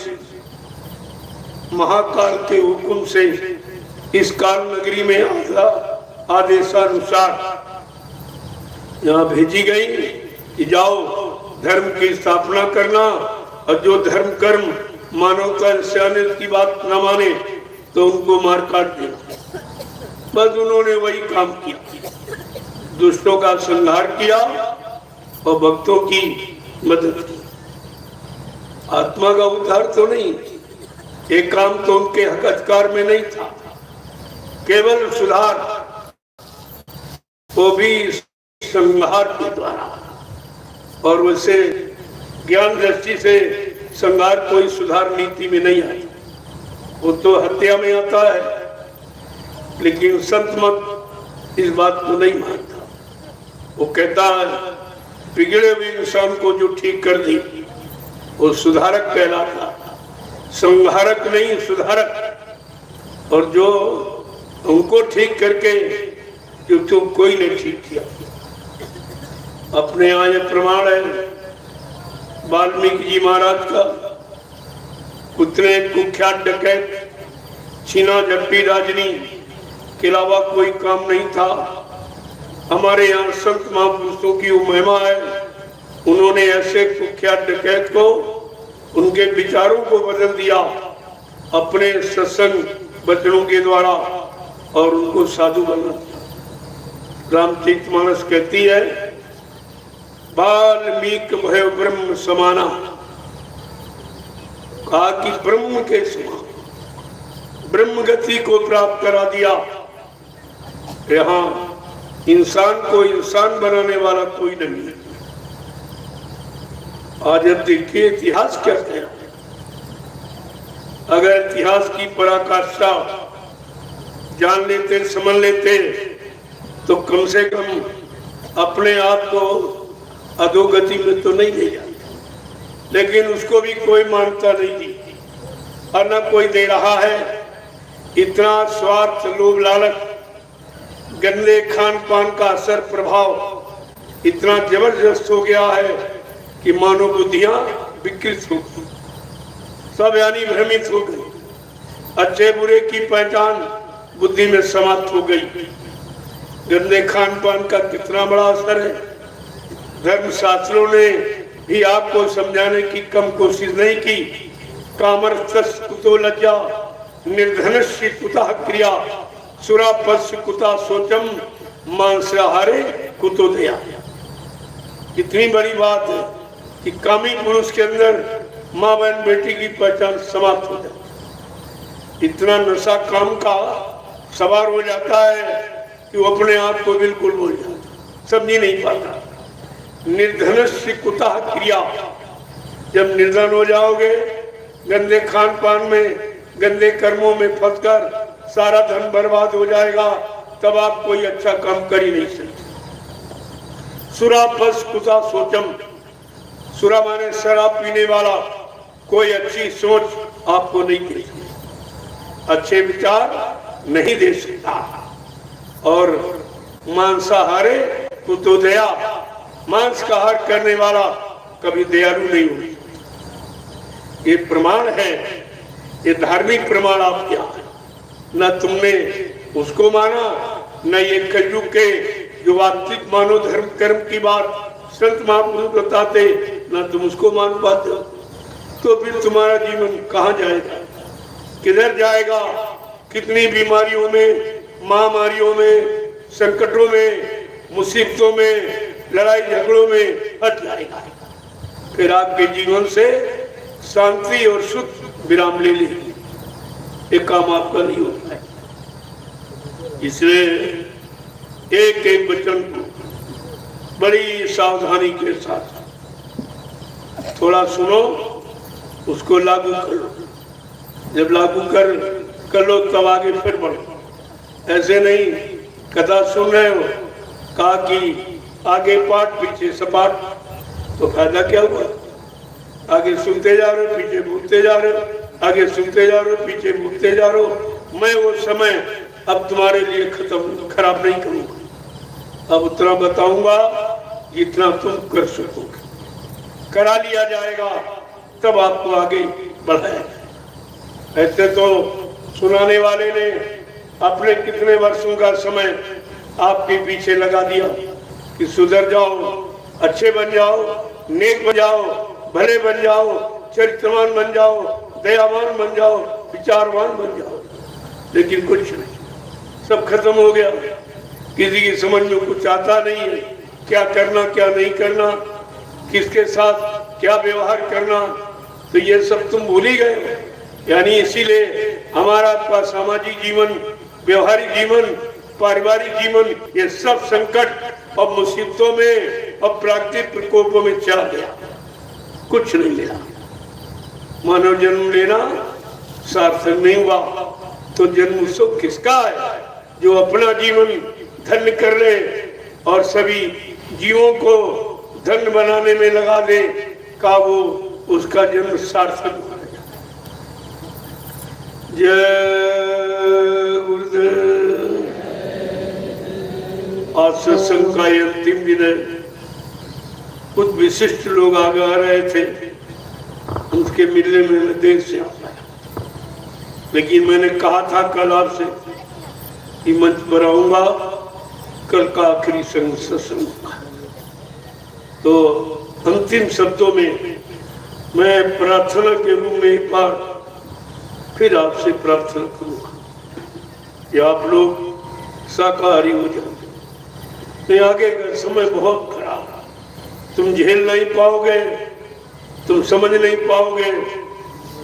महाकाल के हुक्म से इस काल नगरी में आदेशानुसार यहाँ भेजी गई कि जाओ धर्म की स्थापना करना, और जो धर्म कर्म मानवता इंसानियत की बात न माने तो उनको मार काट देना। बस उन्होंने वही काम किया, दुष्टों का संहार किया और भक्तों की मदद की। आत्मा का उद्धार तो नहीं, एक काम तो उनके हक अधिकार में नहीं था, केवल सुधार, वो भी संहार के द्वारा। और वैसे ज्ञान दृष्टि से संहार कोई सुधार नीति में नहीं आई, वो तो हत्या में आता है। लेकिन संत मत इस बात को नहीं मानता, वो कहता है बिगड़े हुए इंसान को जो ठीक कर दी वो सुधारक कहलाता, संहारक नहीं सुधारक। और जो उनको ठीक करके जो तुम कोई नहीं ठीक किया। अपने यहाँ यह प्रमाण है वाल्मीकि जी महाराज का, उतने कुख्यात डकैत छीना झपटी राजनी के अलावा कोई काम नहीं था। हमारे यहाँ संत महापुरुषों की वो महिमा है, उन्होंने ऐसे कुख्यात डकैत को, उनके विचारों को बदल दिया अपने सत्संग वचनों के द्वारा, और उनको साधु बना दिया। रामचरितमानस कहती है वाल्मीकि भय ब्रह्म समाना, कहा कि ब्रह्म के समान ब्रह्म गति को प्राप्त करा दिया। यहाँ इंसान को इंसान बनाने वाला कोई नहीं है। आज अब देखिए इतिहास क्या है। अगर इतिहास की पराकाष्ठा जान लेते, समझ लेते, तो कम से कम अपने आप को अधोगति में तो नहीं ले जाते। लेकिन उसको भी कोई मानता नहीं दी, और न कोई दे रहा है। इतना स्वार्थ, लोभ, लालच, गंदे खान पान का असर प्रभाव इतना जबरदस्त हो गया है कि मानव बुद्धियां विकृत हो गई, सब यानी भ्रमित हो गई। अच्छे बुरे की पहचान बुद्धि में समाप्त हो गई। गंदे खान पान का कितना बड़ा असर है। धर्म शास्त्रों ने भी आपको समझाने की कम कोशिश नहीं की। कामर्थस् कुतो लज्जा, निर्धनस्य कुतः क्रिया, सुरापस्य कुतः शोचम, मांसाहारे कुतो दया। इतनी बड़ी बात है कि कामी पुरुष के अंदर माँ बहन बेटी की पहचान समाप्त हो जाती। इतना नशा काम का सवार हो जाता है कि वो अपने आप को बिल्कुल भूल जाता, समझ ही नहीं पाता। निर्धनस्य कुतः क्रिया, जब निर्धन हो जाओगे, गंदे खान पान में, गंदे कर्मों में फंसकर सारा धन बर्बाद हो जाएगा, तब आप कोई अच्छा काम कर ही नहीं सकते। सुरापस कुतः सोचम, सुरा माने शराब पीने वाला, कोई अच्छी सोच आपको नहीं दे सकता, अच्छे विचार नहीं दे सकता। और मांसाहारे कुतो दया, मांस का आहार करने वाला कभी दयालु नहीं हो। ये प्रमाण है, ये धार्मिक प्रमाण आपके यहाँ है। न तुमने उसको माना, न ये कलयुग के जो वास्तविक मानव धर्म कर्म की बात संत महापुरुष बताते, न तुम उसको मान पाते हो। तो फिर तुम्हारा जीवन कहाँ जाएगा, किधर जाएगा? कितनी बीमारियों में, महामारियों में, संकटों में, मुसीबतों में, लड़ाई झगड़ों में हट जाएगा। फिर आपके जीवन से शांति और सुख विराम ले लेगी। ये काम आपका नहीं होता है। इसलिए एक एक वचन को बड़ी सावधानी के साथ थोड़ा सुनो, उसको लागू करो। जब लागू कर लो तब आगे फिर बढ़ो। ऐसे नहीं कथा सुन रहे हो, कहा कि आगे पाठ पीछे सपाट, तो फायदा क्या हुआ? आगे सुनते जा रहे हो, पीछे भूलते जा रहे हो, आगे सुनते जा रहे हो, पीछे भूलते जा रहे हो। मैं वो समय अब तुम्हारे लिए खराब नहीं करूंगा। अब उतना बताऊंगा जितना तुम कर सकोगे करा लिया जाएगा, तब आपको आगे बढ़ाया। ऐसे तो सुनाने वाले ने अपने कितने वर्षों का समय आपके पीछे लगा दिया कि सुधर जाओ, अच्छे बन जाओ, नेक बन जाओ, भले बन जाओ, चरित्रवान बन जाओ, दयावान बन जाओ, विचारवान बन जाओ, लेकिन कुछ नहीं, सब खत्म हो गया। किसी की समझ में कुछ आता नहीं है, क्या करना क्या नहीं करना, किसके साथ क्या व्यवहार करना, तो ये सब तुम भूल ही गए। यानी इसीलिए हमारा आपका सामाजिक जीवन, व्यवहारिक जीवन, पारिवारिक जीवन, ये सब संकट और मुसीबतों में और प्राकृतिक प्रकोपों में चला गया, कुछ नहीं मिला। मानव जन्म लेना सार्थक नहीं हुआ तो जन्म सुख किसका है? जो अपना जीवन धन्य कर ले और सभी जीवों को धन्य बनाने में लगा दे का वो उसका जन्म सार्थक हो गया। जय गुरुदेव। आज सत्संग का अंतिम दिन है। कुछ विशिष्ट लोग आगे आ रहे थे, उनके मिलने में मैं देर से आ पाया, लेकिन मैंने कहा था कल आपसे कि मंच पर आऊंगा, कल का आखिरी सत्संग। तो अंतिम शब्दों में मैं प्रार्थना के रूप में एक बार फिर आपसे प्रार्थना करूंगा कि आप लोग शाकाहारी हो जाए। आगे का समय बहुत खराब, तुम झेल नहीं पाओगे, तुम समझ नहीं पाओगे,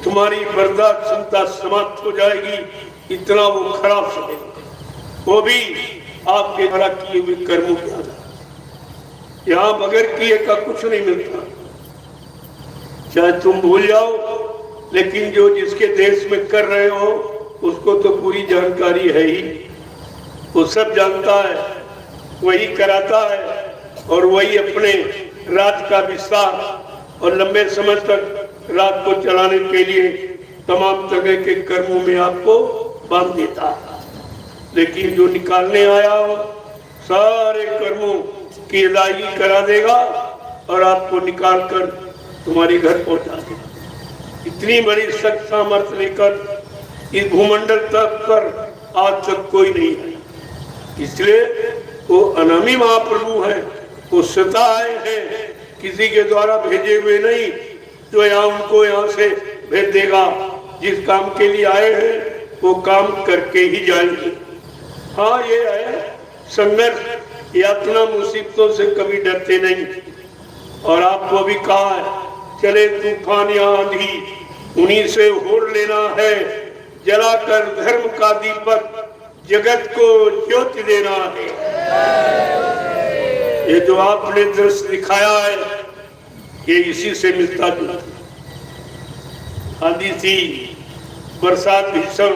तुम्हारी बर्दाश्त क्षमता समाप्त हो जाएगी, इतना वो खराब समय, वो भी आपके द्वारा किए हुए कर्मों के आधार। यहाँ बगैर किए का कुछ नहीं मिलता, चाहे तुम भूल जाओ, लेकिन जो जिसके देश में कर रहे हो उसको तो पूरी जानकारी है ही, वो सब जानता है, वही कराता है और वही अपने राज का विस्तार और लंबे समय तक राज को चलाने के लिए तमाम तरह के कर्मों में आपको बांध देता है। लेकिन जो निकालने आया हो सारे कर्मों की अदायगी करा देगा और आपको निकाल कर तुम्हारे घर पहुंचा देगा। इतनी बड़ी शक्ति सामर्थ्य लेकर इस भूमंडल तक पर आज तक कोई नहीं है। इसलिए वो अनामी महाप्रभु है, वो स्वतः आए हैं, किसी के द्वारा भेजे हुए नहीं, जो यहाँ उनको यहाँ से भेज देगा। जिस काम के लिए आए हैं वो काम करके ही जाएंगे। हाँ, ये है संघर्ष, यातना, मुसीबतों से कभी डरते नहीं। और आपको भी कहा है, चले तूफान या आंधी, उन्हीं से होड़ लेना है, जलाकर धर्म का दीपक जगत को ज्योति देना है। ये जो आपने दृश्य दिखाया है ये इसी से मिलता जुलता। आंधी थी, बरसात भीषण,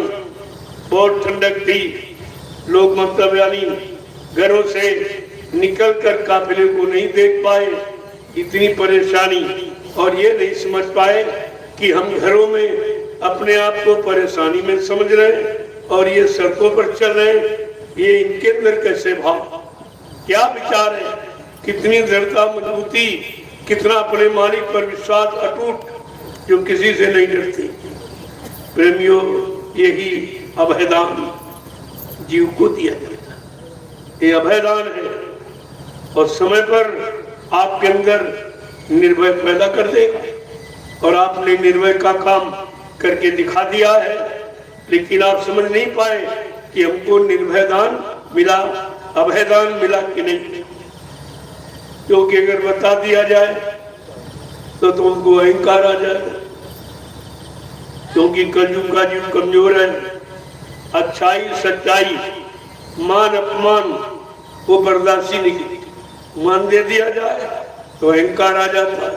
बहुत ठंडक थी, लोग मतलब यानी घरों से निकलकर काफिले को नहीं देख पाए, इतनी परेशानी, और ये नहीं समझ पाए कि हम घरों में अपने आप को परेशानी में समझ रहे और ये सड़कों पर चल रहे, ये इनके अंदर कैसे भाव, क्या विचार है, कितनी दृढ़ता, मजबूती, कितना अपने मालिक पर विश्वास अटूट, जो किसी से नहीं डरती। प्रेमियों, यही अभयदान जीव को दिया जाता है, ये अभयदान है और समय पर आपके अंदर निर्भय पैदा कर देगा। और आपने निर्भय का काम करके दिखा दिया है, लेकिन आप समझ नहीं पाए कि हमको निर्भय दान मिला, अभयदान मिला कि नहीं। क्योंकि अगर बता दिया जाए तो तुमको अहंकार आ जाएगा, क्योंकि कलयुग का जीव कमजोर है। अच्छाई, सच्चाई, मान अपमान वो बर्दाश्त नहीं, मान दे दिया जाए तो अहंकार आ जाता है,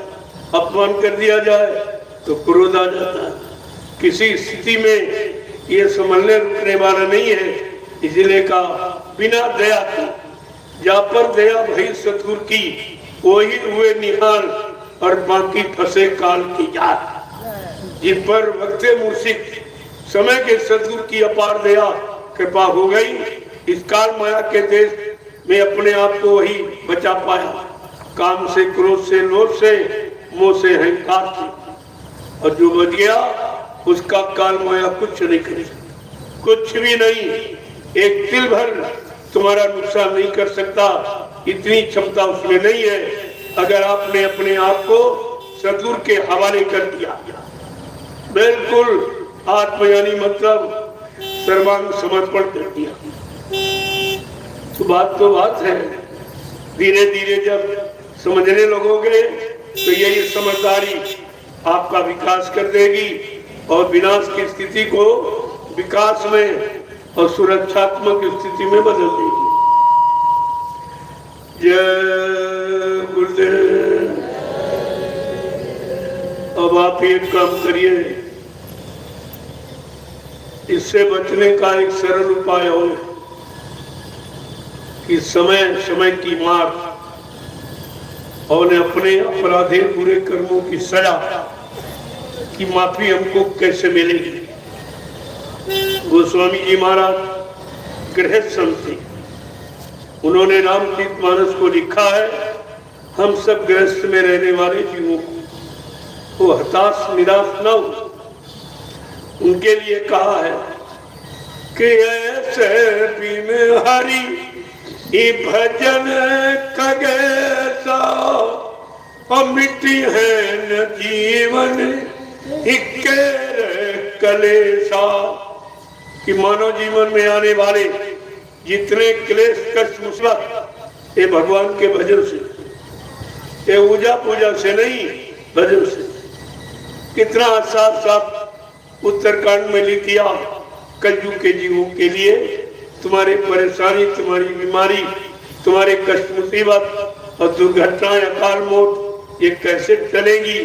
अपमान कर दिया जाए तो क्रोध आ जाता है। किसी स्थिति में ये संभलने रुकने वाला नहीं है। इसलिए कहा, बिना दया की, जा पर दया भई सतगुर की, वही हुए निहाल और बाकी फंसे काल की याद। जिन पर वक्ते मूर्छित समय के सतगुर की अपार दया कृपा हो गई, इस काल माया के देश में अपने आप को वही बचा पाया। काम से, क्रोध से, लोभ से, मोह से, अहंकार से। और जो बच गया उसका काल माया कुछ नहीं करे, कुछ भी नहीं, एक तिल भर तुम्हारा नुकसान नहीं कर सकता, इतनी क्षमता उसमें नहीं है। अगर आपने अपने आप को सद्गुरु के हवाले कर दिया, बिल्कुल आत्मयानी मतलब सर्वांग समर्पण कर दिया, तो बात है। धीरे धीरे जब समझने लगोगे तो यही समझदारी आपका विकास कर देगी और विनाश की स्थिति को विकास में और सुरक्षात्मक स्थिति में बदल देगी। जय गुरुदेव। अब आप एक काम करिए, इससे बचने का एक सरल उपाय हो कि समय की मार और अपने अपराधे बुरे कर्मों की सजा की माफी हमको कैसे मिलेगी। गोस्वामी जी महाराज गृहस्थ संत थे, उन्होंने रामचरितमानस को लिखा है। हम सब गृहस्थ में रहने वाले जीवों को हताश निराश न हो, उनके लिए कहा है कि ऐसे बिन हरि ये भजन कगैसा, अमिटी है न जीवन इक्के कलेसा। कि मानव जीवन में आने वाले जितने क्लेश कष्ट मुसीबत, ये भगवान के भजन से, ये पूजा पूजा से नहीं, भजन से। कितना साफ साफ उत्तरकांड में लिख दिया कलयुग के जीवों के लिए। तुम्हारे परेशानी, तुम्हारी बीमारी, तुम्हारे कष्ट मुसीबत और दुर्घटनाएं, अकाल मौत, ये कैसे चलेंगी,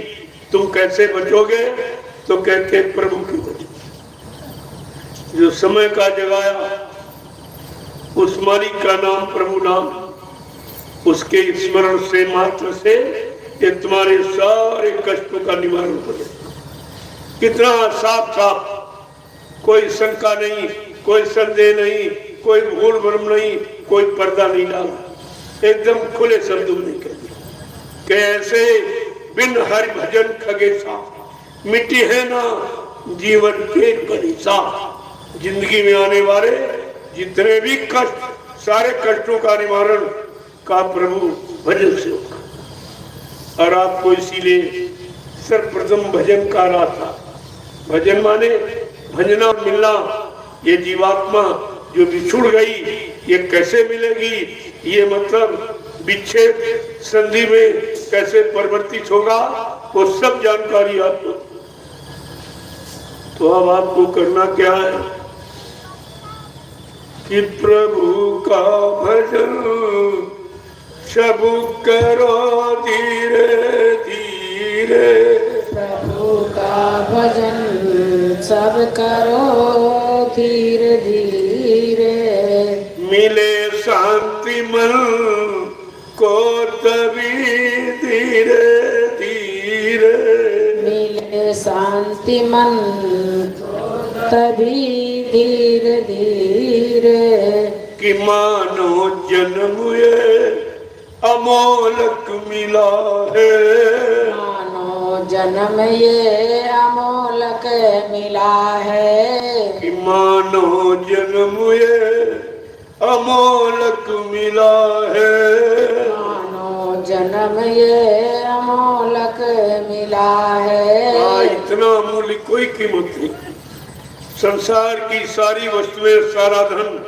तुम कैसे बचोगे? तो कहते प्रभु की वजह, जो समय का जगाया उस मालिक का नाम प्रभु नाम, उसके स्मरण से मात्र से ये तुम्हारे सारे कष्टों का निवारण हो जाए। कितना साफ साफ, कोई शंका नहीं, कोई संदेह नहीं, कोई भूल भ्रम नहीं, कोई पर्दा नहीं डाला, एकदम खुले शब्दों में कह दिया। कैसे बिन हरि भजन खगेसा, मिट्टी है ना जीवन के कलेसा। जिंदगी में आने वाले जितने भी कष्ट, सारे कष्टों का निवारण का प्रभु भजन से होगा। और आपको इसीलिए सर्वप्रथम भजन का रहा था। भजन माने भजना मिलना। ये जीवात्मा जो बिछुड़ गई, ये कैसे मिलेगी, ये मतलब विच्छेद संधि में कैसे परिवर्तित होगा, वो सब जानकारी आपको। तो अब आपको करना क्या है कि प्रभु का भजन सब करो धीरे धीरे। प्रभु का भजन सब करो धीरे धीरे। मिले शांति मन को तभी धीरे धीरे। मिले शांति मन को तभी धीरे धीरे। कि मानो जन्म ये अमोलक मिला है। मानो जन्म ये अमोलक मिला है। कि मानो जन्म ये अमोलक मिला है। मानो जन्म ये अमोलक मिला है। इतना अमूल्य कोई कीमत नहीं। संसार की सारी वस्तुएं, सारा धन,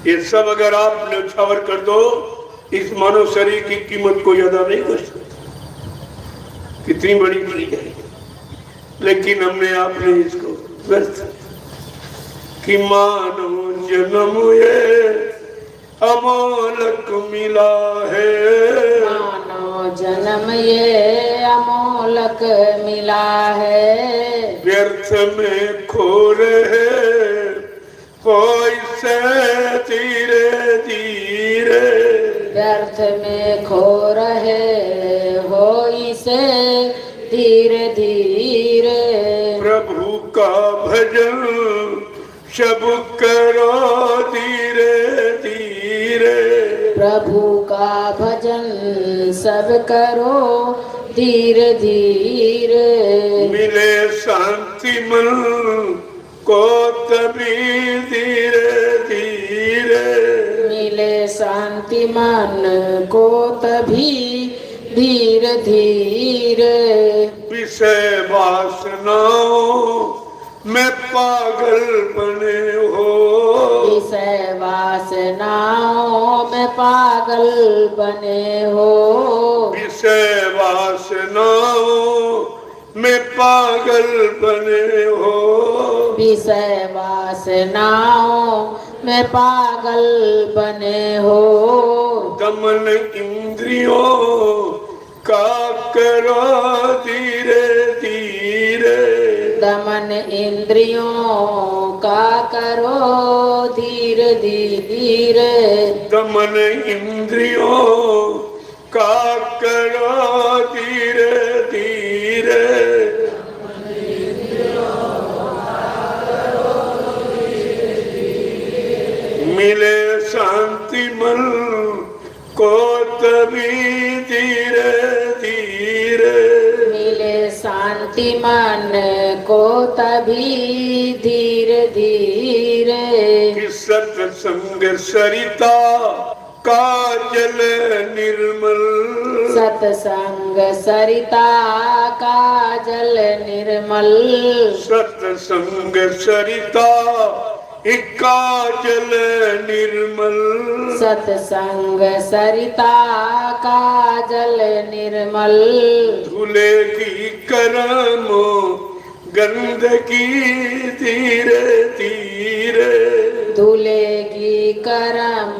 ये सब अगर आप न्यौछावर कर दो, इस मानव शरीर की कीमत को अदा नहीं कर सकते। कितनी बड़ी चीज है, लेकिन हमने आपने इसको व्यर्थ। कि मानो जन्म ये अमोलक मिला है। मानो जन्म ये अमोलक मिला है। व्यर्थ में खो रहे हो इसे धीरे धीरे। व्यर्थ में खो रहे हो इसे धीरे धीरे। प्रभु का भजन सब करो धीरे धीरे। प्रभु का भजन सब करो धीरे धीरे। मिले शांति मन को तभी धीरे धीरे। मिले शांति मन को तभी धीरे धीरे। विषय वासनाओं में पागल बने हो। विषय वासनाओं में पागल बने हो। विषय वासनाओं में पागल बने हो। विषय वासनाओं में पागल बने हो। दमन इंद्रियों का करो धीरे धीरे। दमन इंद्रियों का करो धीरे धीरे। दमन इंद्रियों का करो धीरे धीरे। मिले शांति मन को तभी धीरे धीरे। मिले शांति मन को तभी धीरे धीरे। कि सत्संग सरिता का जल निर्मल। सत्संग सरिता का जल निर्मल। सत्संग सरिता का जल निर्मल। सत्संग सरिता का जल निर्मल। धुलेगी कर्म गंदगी धीरे धीरे। धुलेगी कर्म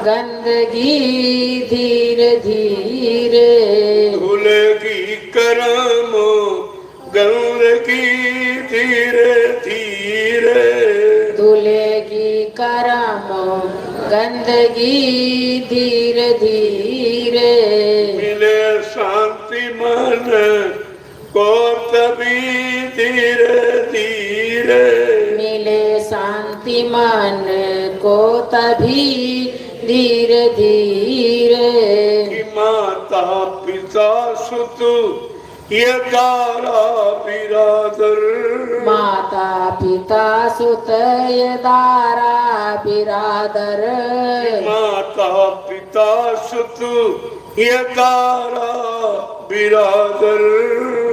गंदगी धीरे धीरे। धुलेगी कर्म गंदगी धीरे धीरे। धुलेगी कर्म गंदगी धीरे धीरे। मिले शांति मन को तभी धीरे धीरे। मिले शांति मन को तभी धीरे धीरे। कि माता पिता सुत ये दारा बिरादर। माता पिता सुत ये दारा बिरादर। माता पिता सुत ये दारा बिरादर।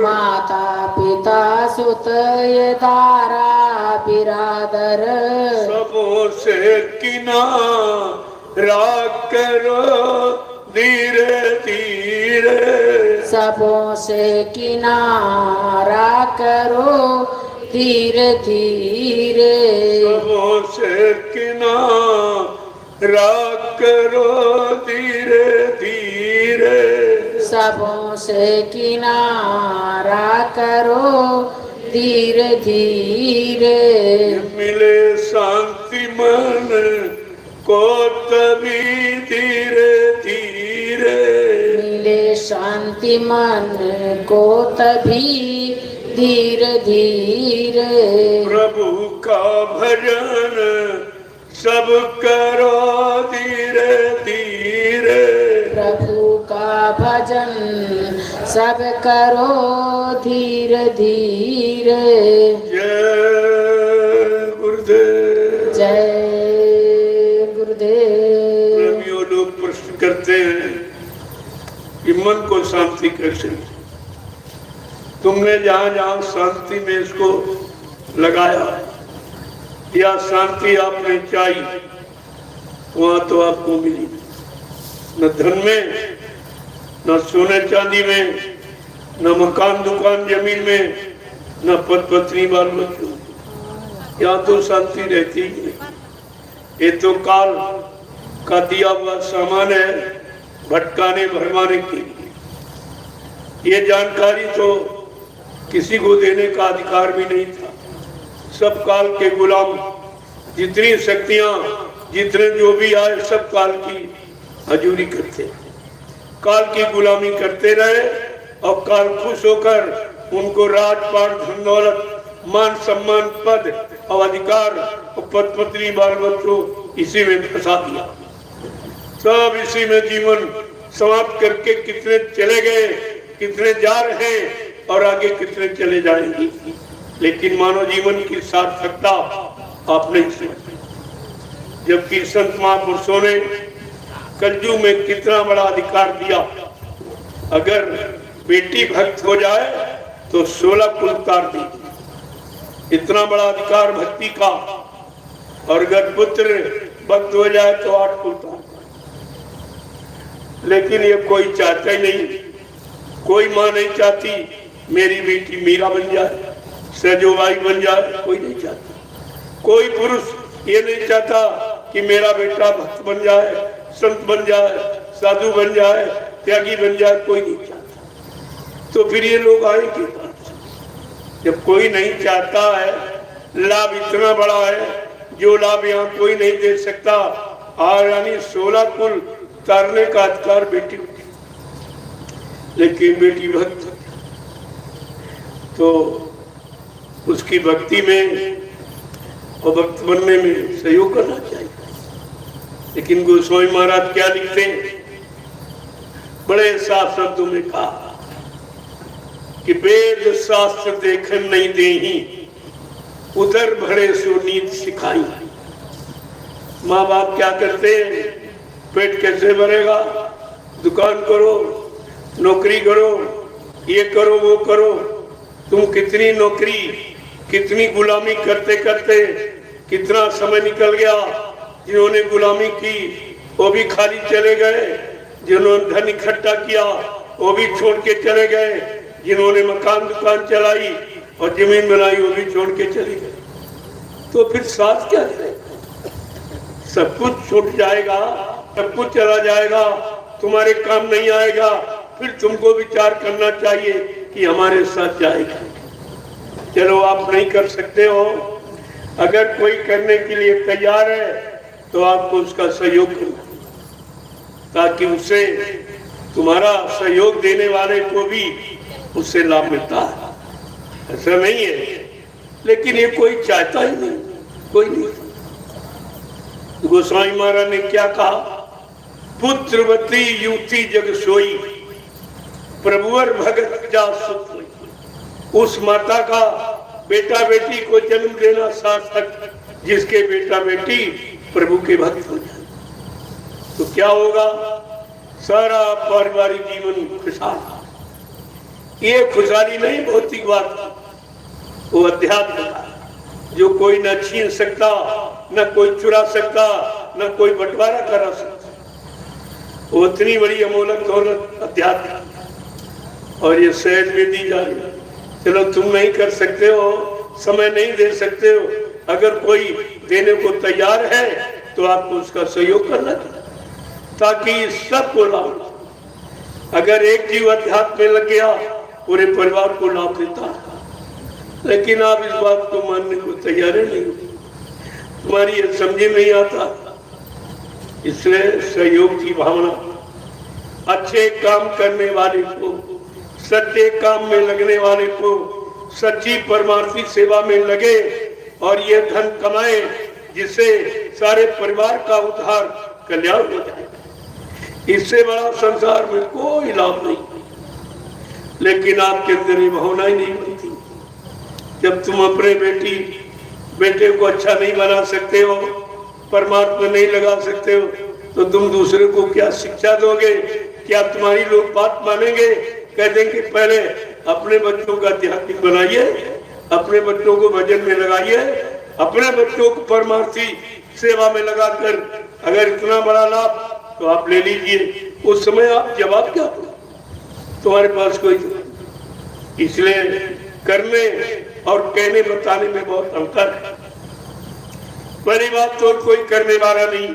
माता पिता सुत ये दारा बिरादर। सबों से किनारा करो धीरे धीरे। सबों से किनारा करो धीरे धीरे। सबों से किनारा करो धीरे धीरे। सबों से किनारा करो धीरे धीरे। मिले शांति मन को तभी धीरे धीरे। मिले शांति मन को तभी धीरे धीरे। प्रभु का भजन सब करो धीरे धीरे। प्रभु का भजन सब करो धीरे धीरे। जय गुरुदेव। जय गुरुदेव। प्रेमियों, लोग प्रश्न करते हैं कि मन को शांति कैसे। तुमने जहां जहां शांति में इसको लगाया या शांति आपने चाहिए वहां तो आपको मिली। न धन में, न सोने चांदी में, न मकान दुकान जमीन में, न पद पत्नी बाल बच्चों। यहाँ तो शांति रहती ही नहीं। ये तो काल का दिया हुआ सामान है भटकाने भरमाने के लिए। ये जानकारी तो किसी को देने का अधिकार भी नहीं था। सब काल के गुलाम। जितनी शक्तियां, जितने जो भी आए, सब काल की हजूरी करते, काल की गुलामी करते रहे और काल खुश होकर उनको राजपाट, धन दौलत, मान सम्मान, पद और अधिकार और पद पत्नी बाल बच्चों इसी में फंसा दिया। सब इसी में जीवन समाप्त करके कितने चले गए, कितने जा रहे हैं और आगे कितने चले जाएंगे, लेकिन मानव जीवन की सार्थकता आप नहीं समझते। जबकि संत महापुरुषों ने कलयुग में कितना बड़ा अधिकार दिया, अगर बेटी भक्त हो जाए तो 16 कुल उतार दी, इतना बड़ा अधिकार भक्ति का। और अगर पुत्र भक्त हो जाए तो 8 कुल उतार। लेकिन ये कोई चाहता ही नहीं, कोई माँ नहीं चाहती मेरी बेटी मीरा बन जाए, सजोबाई बन जाए, कोई नहीं चाहता। कोई पुरुष ये नहीं चाहता कि मेरा बेटा भक्त बन जाए, संत बन जाए, साधु बन जाए, त्यागी बन जाए, कोई नहीं चाहता। तो फिर ये लोग आएंगे जब कोई नहीं चाहता है। लाभ इतना बड़ा है जो लाभ यहाँ कोई नहीं दे सकता। और यानी 16 कुल तारने का अधिकार बेटी, लेकिन बेटी भक्त तो उसकी भक्ति में और भक्त बनने में सहयोग करना चाहिए। लेकिन गोस्वामी महाराज क्या लिखते हैं, बड़े साफ शब्दों में कहा कि वेद शास्त्र देखन नहीं देही, उधर भरे सो नीत सिखाई। माँ बाप क्या करते हैं, पेट कैसे भरेगा, दुकान करो, नौकरी करो, ये करो वो करो। तुम कितनी नौकरी, कितनी गुलामी करते करते कितना समय निकल गया। जिन्होंने गुलामी की वो भी खाली चले गए, जिन्होंने धन इकट्ठा किया वो भी छोड़ के चले गए, जिन्होंने मकान दुकान चलाई और जमीन बनाई वो भी छोड़ के चले गए। तो फिर साथ क्या करेगा, सब कुछ छूट जाएगा, सब कुछ चला जाएगा, तुम्हारे काम नहीं आएगा। फिर तुमको विचार करना चाहिए कि हमारे साथ जाएगा। चलो आप नहीं कर सकते हो, अगर कोई करने के लिए तैयार है तो आपको उसका सहयोग करना, ताकि उससे तुम्हारा सहयोग देने वाले को भी उससे लाभ मिलता है। ऐसा नहीं है, लेकिन ये कोई चाहता ही नहीं, कोई नहीं। गोस्वामी महाराज ने क्या कहा, पुत्रवती युवती जग सोई, प्रभुवर भगत जा सुख होई। उस माता का बेटा बेटी को जन्म देना सार्थक, जिसके बेटा बेटी प्रभु के भक्त हो जाए। तो क्या होगा, सारा पारिवारिक जीवन खुशहाल। ये खुशहाली नहीं भौतिक बात, वो अध्यात्म का, जो कोई न छीन सकता, न कोई चुरा सकता, न कोई बंटवारा करा सकता। वो इतनी बड़ी अमोलक दौलत अध्यात्म, और ये सहज में दी जा रही है। चलो तुम नहीं कर सकते हो, समय नहीं दे सकते हो, अगर कोई देने को तैयार है तो आपको उसका सहयोग करना चाहिए, ताकि सबको लाभ। अगर एक जीव अध्यात्म में लग गया पूरे परिवार को लाभ देता है। लेकिन आप इस बात को मानने को तैयार नहीं, तुम्हारी ये समझ नहीं आता। इसलिए सहयोग की भावना, अच्छे काम करने वाले को, सच्चे काम में लगने वाले को, सच्ची परमार्थी सेवा में लगे और ये धन कमाए जिससे सारे परिवार का उद्धार कल्याण हो जाए। इससे बड़ा संसार में कोई लाभ नहीं। लेकिन आपके अंदर ये भावना ही नहीं बनती। जब तुम अपने बेटे को अच्छा नहीं बना सकते हो, परमात्मा नहीं लगा सकते हो, तो तुम दूसरे को क्या शिक्षा दोगे? क्या तुम्हारी लोग बात मानेंगे? कह देंगे पहले अपने बच्चों का आध्यात्मिक बनाइए, अपने बच्चों को भजन में लगाइए, अपने बच्चों को परमार्थी सेवा में लगाकर अगर इतना बड़ा लाभ तो आप ले लीजिए। उस समय आप जवाब क्या दो? तुम्हारे पास कोई। इसलिए करने और कहने बताने में बहुत अंतर है। पहली बात तो कोई करने वाला नहीं,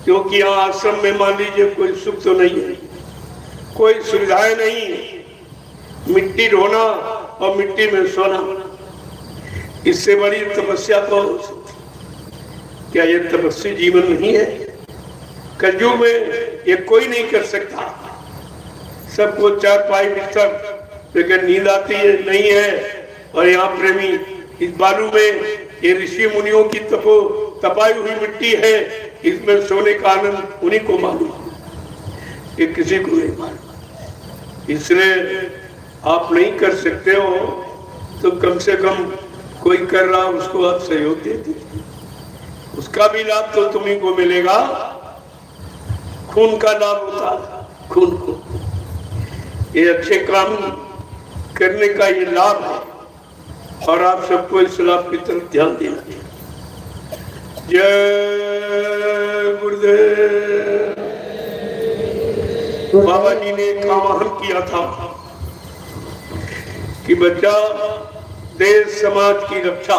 क्योंकि यहाँ आश्रम में मान लीजिए कोई सुख तो नहीं है, कोई सुविधाएं नहीं है, मिट्टी ढोना और मिट्टी में सोना, इससे बड़ी तपस्या तो हो सकती। क्या ये तपस्वी जीवन नहीं है? कलयुग में ये कोई नहीं कर सकता। सबको चारपाई बिस्तर लेकिन नींद आती है नहीं है। और यहाँ प्रेमी इस बालू में ये ऋषि मुनियों की तपाई हुई मिट्टी है, इसमें सोने का आनंद उन्हीं को मालूम, ये किसी को नहीं मालूम। इसलिए आप नहीं कर सकते हो तो कम से कम कोई कर रहा उसको आप सहयोग दे दीजिए, उसका भी लाभ तो तुम्ही को मिलेगा। खून का लाभ होता है, खून को ये अच्छे काम करने का ये लाभ है, और आप सबको इस लाभ की तरफ ध्यान देना चाहिए। जय गुरुदेव। बाबा जी ने एक आह्वान किया था कि बच्चा देश समाज की रक्षा,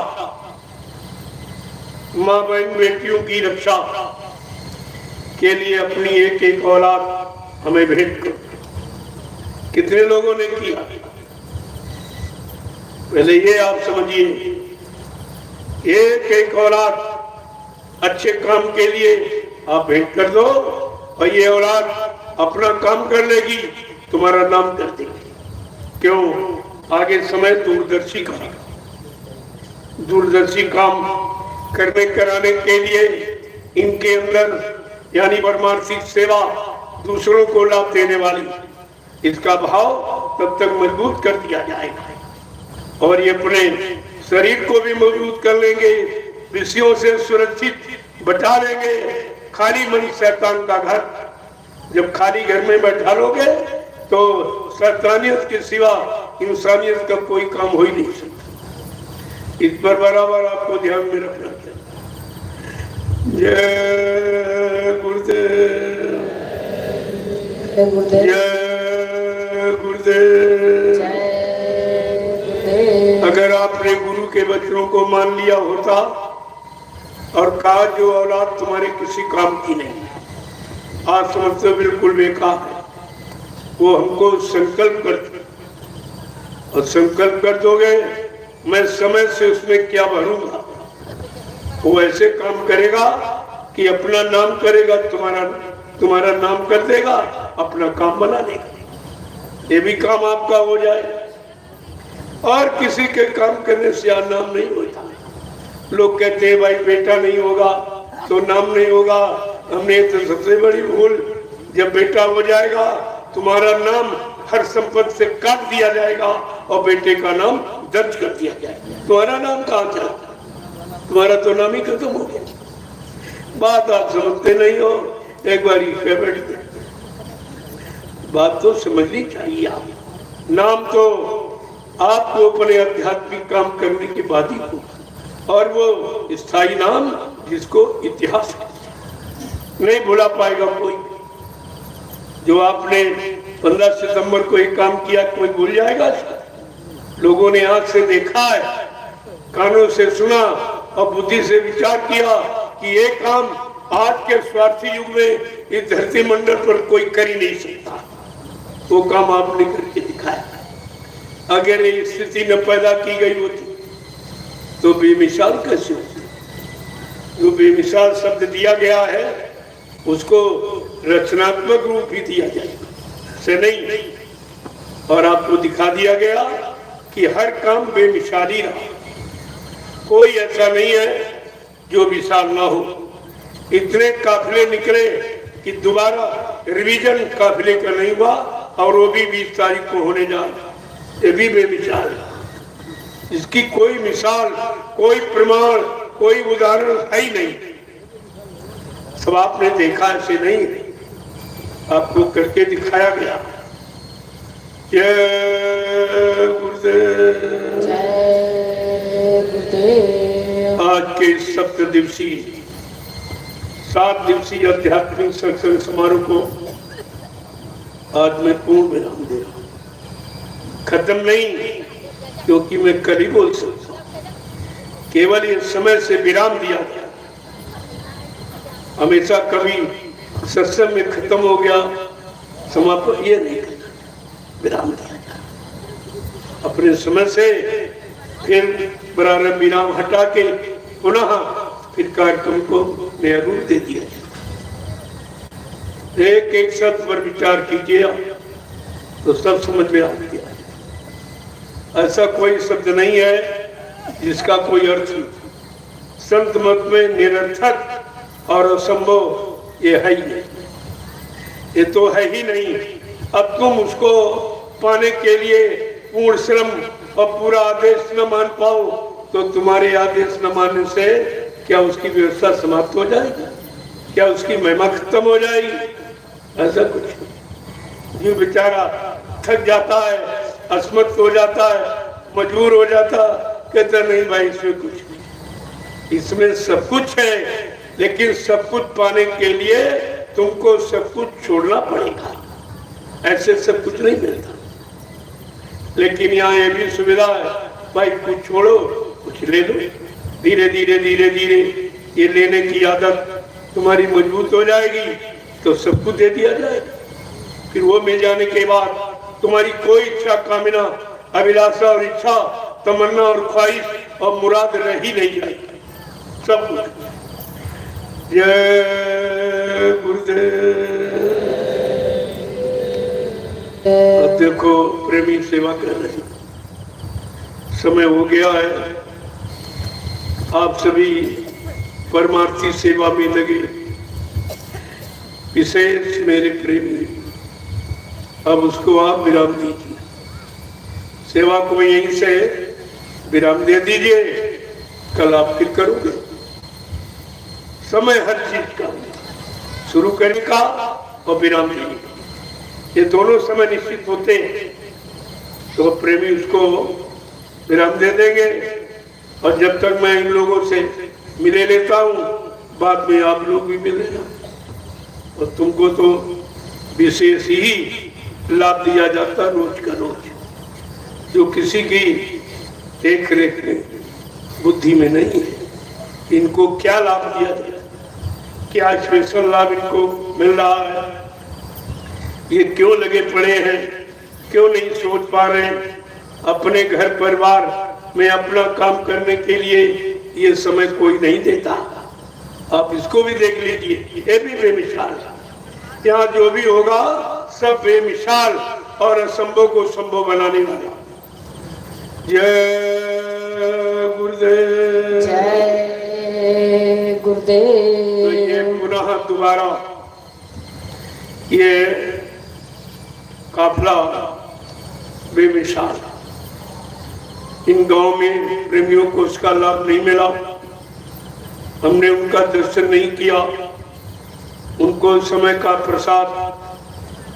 माँ बहन बेटियों की रक्षा के लिए अपनी एक एक औलाद हमें भेंट करो। कितने लोगों ने किया? पहले ये आप समझिए, एक एक औलाद अच्छे काम के लिए आप भेंट कर दो और ये औलाद अपना काम कर लेगी, तुम्हारा नाम कर देगी। क्यों? आगे समय दूरदर्शी का, दूरदर्शी काम करने कराने के लिए इनके अंदर यानी परमार्थिक सेवा, दूसरों को लाभ देने वाली, इसका भाव तब तक मजबूत कर दिया जाएगा। और ये अपने शरीर को भी मजबूत कर लेंगे, विषयों से सुरक्षित बचा लेंगे। खाली मन शैतान का घर, जब खाली घर में बैठा लोगे तो शैतानियत के सिवा इंसानियत का कोई काम हो ही नहीं सकता। इस पर बराबर आपको ध्यान में रखना चाहिए। जय गुरुदेव, जय गुरुदेव। अगर आपने गुरु के वचनों को मान लिया होता और कहा जो औलाद तुम्हारे किसी काम की नहीं, आज समझते बिल्कुल बेकार है, वो हमको संकल्प कर, और संकल्प कर दोगे मैं समय से उसमें क्या भरूंगा, वो ऐसे काम करेगा कि अपना नाम करेगा, तुम्हारा नाम कर देगा, अपना काम बना देगा। ये भी काम आपका हो जाए। और किसी के काम करने से नाम नहीं होता। लोग कहते हैं भाई बेटा नहीं होगा तो नाम नहीं होगा। हमने तो सबसे बड़ी भूल, जब बेटा हो जाएगा तुम्हारा नाम हर संपत्ति से काट दिया जाएगा और बेटे का नाम दर्ज कर दिया जाएगा। तुम्हारा नाम कहाँ था? तुम्हारा तो नाम ही खत्म हो गया। बात आप समझते नहीं हो। एक बार बात तो समझनी चाहिए। आप नाम तो आपको अपने आध्यात्मिक काम करने के बाद ही हो, और वो स्थायी नाम जिसको इतिहास नहीं भुला पाएगा कोई। जो आपने 15 सितंबर को एक काम किया, कोई भूल जाएगा? लोगों ने आंख से देखा है, कानों से सुना और बुद्धि से विचार किया कि ये काम आज के स्वार्थी युग में इस धरती मंडल पर कोई कर ही नहीं सकता। वो काम आपने करके दिखाया। अगर ये स्थिति न पैदा की गई होती तो बेमिसाल कैसे होती? जो बेमिसाल शब्द दिया गया है उसको रचनात्मक रूप ही दिया जाएगा से नहीं। और आपको दिखा दिया गया कि हर काम बेमिसाली रहा। कोई ऐसा नहीं है जो विशाल ना हो। इतने काफिले निकले कि दोबारा रिवीजन काफिले का नहीं हुआ, और वो भी 20 तारीख को होने जा रहा। ये भी बेमिसाल है। इसकी कोई मिसाल, कोई प्रमाण, कोई उदाहरण है ही नहीं। सब आपने देखा, ऐसे नहीं, आपको करके दिखाया गया। जय गुरुदेव। आज के 7 दिवसीय आध्यात्मिक सत्संग समारोह को आज मैं पूर्ण विराम दे रहा हूँ। खत्म नहीं, क्योंकि मैं कल ही बोल सकता हूँ। केवल ये समय से विराम दिया गया। हमेशा कभी सत्संग में खत्म हो गया समापन, ये नहीं करना, विराम दिया गया। अपने समय से फिर प्रारंभ विराम हटा के पुनः फिर कार्यक्रम को नया रूप दे दिया। एक एक शब्द पर विचार कीजिए तो सब समझ में आ गया। ऐसा कोई शब्द नहीं है जिसका कोई अर्थ नहीं। संत मत में निरर्थक और असंभव ये है ही नहीं, ये तो है ही नहीं। अब तुम उसको पाने के लिए पूर्ण श्रम और पूरा आदेश न मान पाओ तो तुम्हारे आदेश न मानने से क्या उसकी व्यवस्था समाप्त हो जाएगी? क्या उसकी महिमा खत्म हो जाएगी? ऐसा कुछ जो बेचारा थक जाता है, असमर्थ हो जाता है, मजबूर हो जाता, कहता नहीं भाई इसमें कुछ नहीं, इसमें सब कुछ है, लेकिन सब कुछ पाने के लिए तुमको सब कुछ छोड़ना पड़ेगा। ऐसे सब कुछ नहीं मिलता। लेकिन यहाँ ये भी सुविधा है, भाई कुछ छोड़ो कुछ ले लो। धीरे धीरे धीरे धीरे ये लेने की आदत तुम्हारी मजबूत हो जाएगी तो सब कुछ दे दिया जाएगा। फिर वो मिल जाने के बाद तुम्हारी कोई इच्छा, कामना, अभिलाषा और इच्छा, तमन्ना और ख्वाहिश और मुराद रह ही नहीं जाएगी, सब कुछ। जय गुरुदेव। अब देखो प्रेमी सेवा कर रहे हैं, समय हो गया है, आप सभी परमार्थी सेवा में लगे। विशेष मेरे प्रेमी, अब उसको आप विराम दीजिए, सेवा को यहीं से विराम दे दीजिए, कल आप फिर करोगे। समय हर चीज का, शुरू करने का और विराम देने का, ये दोनों समय निश्चित होते हैं। तो प्रेमी उसको विराम दे देंगे और जब तक मैं इन लोगों से मिले लेता हूँ, बाद में आप लोग भी मिल लेना। और तुमको तो विशेष ही लाभ दिया जाता रोज का रोज, जो किसी की देख रेख में बुद्धि में नहीं है। इनको क्या लाभ दिया जाए, क्या स्पेशल लाभ इनको मिल रहा है, ये क्यों लगे पड़े हैं, क्यों नहीं सोच पा रहे हैं अपने घर परिवार में अपना काम करने के लिए ये समय कोई नहीं देता। आप इसको भी देख लीजिए, ये भी बेमिसाल। यहाँ जो भी होगा सब बेमिसाल और असंभव को संभव बनाने वाला। जय गुरुदेव। जय गुरुदेव। तो ये पुनः दोबारा ये काफिला बेमिसाल, इन गांव में प्रेमियों को उसका लाभ नहीं मिला, हमने उनका दर्शन नहीं किया, उनको समय का प्रसाद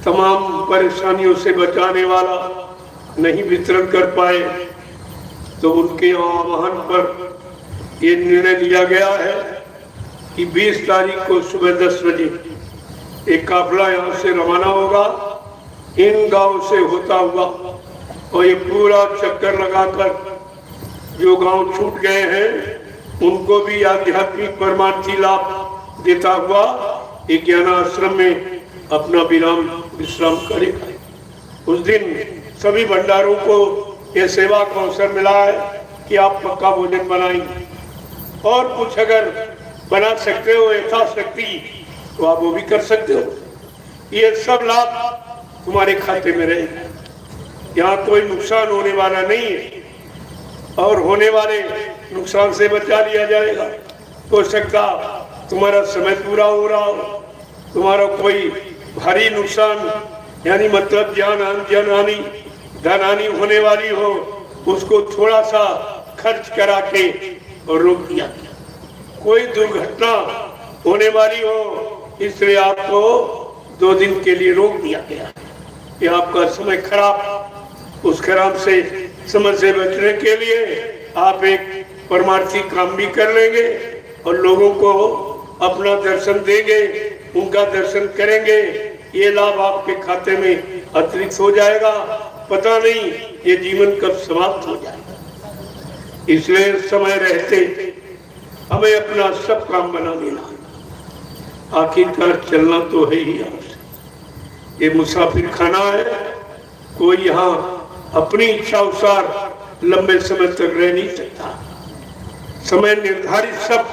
तमाम परेशानियों से बचाने वाला नहीं वितरण कर पाए, तो उनके आह्वान पर ये निर्णय लिया गया है कि 20 तारीख को सुबह 10 बजे एक काफिला यहाँ से रवाना होगा, इन गांव से होता हुआ, और ये पूरा चक्कर लगाकर जो गांव छूट गए हैं उनको भी आध्यात्मिक परमार्थी लाभ देता हुआ एक ज्ञान आश्रम में अपना विश्राम करेगा। उस दिन सभी भंडारों को यह सेवा का अवसर मिला है कि आप पक्का भोजन बनाएंगे, और कुछ अगर बना सकते हो यथाशक्ति तो आप वो भी कर सकते हो। ये सब लाभ तुम्हारे खाते में रहेगा, यहाँ कोई नुकसान होने वाला नहीं है, और होने वाले नुकसान से बचा लिया जाएगा। हो सकता तुम्हारा समय पूरा हो रहा हो, तुम्हारा कोई भारी नुकसान यानी मतलब जान हानि, धन हानि होने वाली हो, उसको थोड़ा सा खर्च करा के और रोक दिया। कोई दुर्घटना होने वाली हो, इसलिए आपको 2 दिन के लिए रोक दिया गया कि आपका समय खराब, उस खराब से समय से बचने के लिए आप एक परमार्थी काम भी कर लेंगे और लोगों को अपना दर्शन देंगे, उनका दर्शन करेंगे। ये लाभ आपके खाते में अतिरिक्त हो जाएगा, पता नहीं ये जीवन कब समाप्त हो जाएगा। इसलिए समय रहते हमें अपना सब काम बना लेना, आखिरकार चलना तो है ही आपसे। ये मुसाफिर खाना है, कोई यहाँ अपनी इच्छा अनुसार लंबे समय तक रह नहीं सकता, समय निर्धारित सब।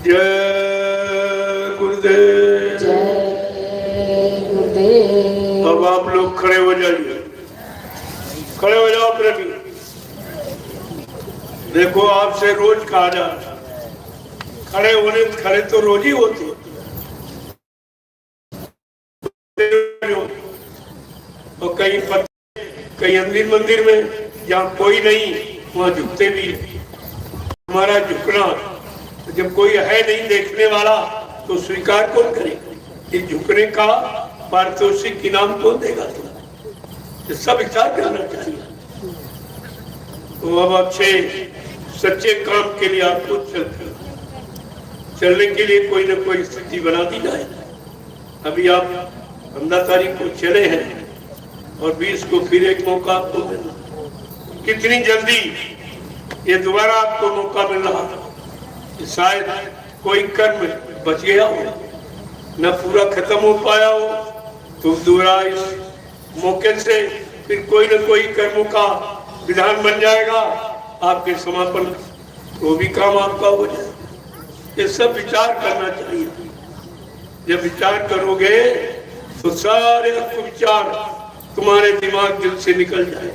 जय गुरुदेव। जय गुरुदेव। अब आप लोग खड़े हो जाइए, खड़े हो जाओ प्रेमी। देखो आपसे रोज कहा जाता खड़े तो रोज ही होते, और कई मंदिर में जहाँ कोई नहीं वहाँ झुकते भी। हमारा झुकना, जब कोई है नहीं देखने वाला तो स्वीकार कौन करेगा? ये झुकने का पारितोषिक इनाम कौन देगा तुम्हें? सब विचार करना चाहिए। तो अब अच्छे सच्चे काम के लिए आपको चलने के लिए कोई ना कोई स्थिति बना दी जाए। अभी आप 15 तारीख को चले हैं और 20 को फिर एक मौका आपको मिलना। कितनी जल्दी ये दोबारा आपको मौका मिल रहा था। शायद कोई कर्म बच गया हो, न पूरा खत्म हो पाया हो, तो दोबारा इस मौके से फिर कोई न कोई कर्मों का विधान बन जाएगा, आपके समापन वो भी काम आपका हो जाए। ये सब विचार करना चाहिए। जब विचार करोगे तो सारे विचार तुम्हारे दिमाग दिल से निकल जाए।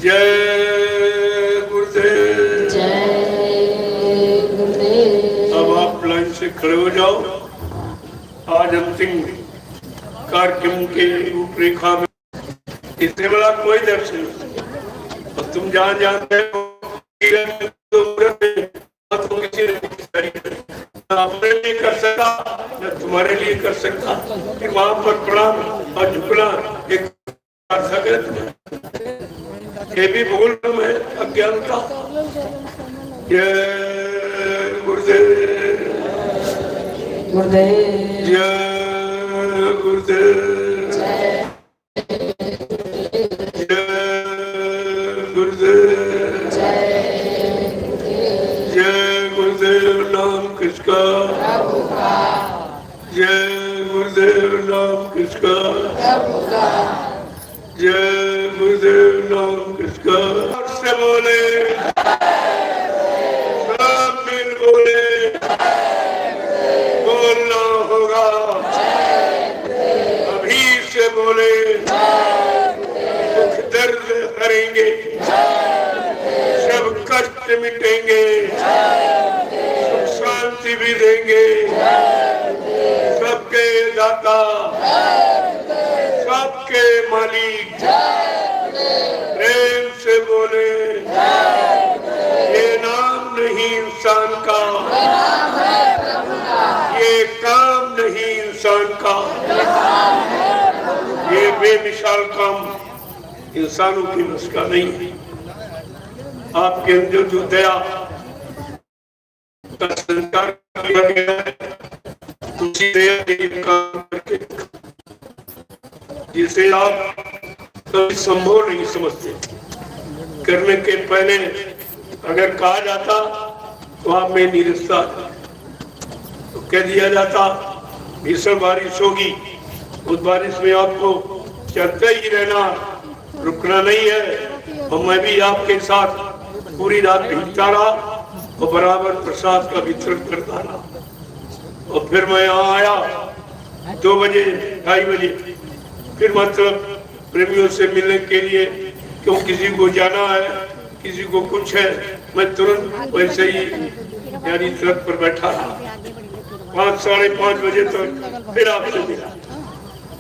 जय गुरुदेव। जय गुरुदेव। अब आप लाइन से खड़े हो जाओ। आज अंतिम कार्यक्रम के रूपरेखा में इससे बड़ा कोई दर्शन नहीं। और तुम जहाँ जानते हो तो किसी ने अपने लिए कर सकता न तुम्हारे लिए कर सकता, कि वहां पर प्रणाम और झुकना एक कर सके तुम्हें। ये भी भूल है, अज्ञानता। जय गुरुदेव। गुरुदेव। जय गुरुदेव। जय गुरुदेव। जय गुरुदेव। नाम किसका? जय गुरुदेव। नाम किसका? जय गुरुदेव। नाम किसका? से बोले, सब मिल बोले, बोलना होगा। अभी से बोले, दुख दर्द हरेंगे, सब कष्ट मिटेंगे, सुख शांति भी देंगे। सबके दाता, सबके मालिक, प्रेम से बोले। ये नाम नहीं इंसान का, ये काम नहीं इंसान का, ये बेमिसाल काम इंसानों की बस का नहीं है। आपके अंदर जो दया का संस्कार किया गया है, उसी दया के काम करके जिसे आप कभी संभव नहीं समझते। करने के पहले अगर कहा जाता तो आप में निरस्ता, तो कह दिया जाता भीषण बारिश होगी, उस बारिश में आपको चलते ही रहना, रुकना नहीं है। और मैं भी आपके साथ पूरी रात भीगता रहा और बराबर प्रसाद का वितरण करता रहा। और फिर मैं यहाँ आया 2 बजे 2:30 बजे, फिर मतलब प्रेमियों से मिलने के लिए, क्यों किसी को जाना है, किसी को कुछ है। मैं तुरंत वैसे ही यानी ट्रक पर बैठा रहा 5 साढ़े 5 बजे तक, फिर आपसे मिला।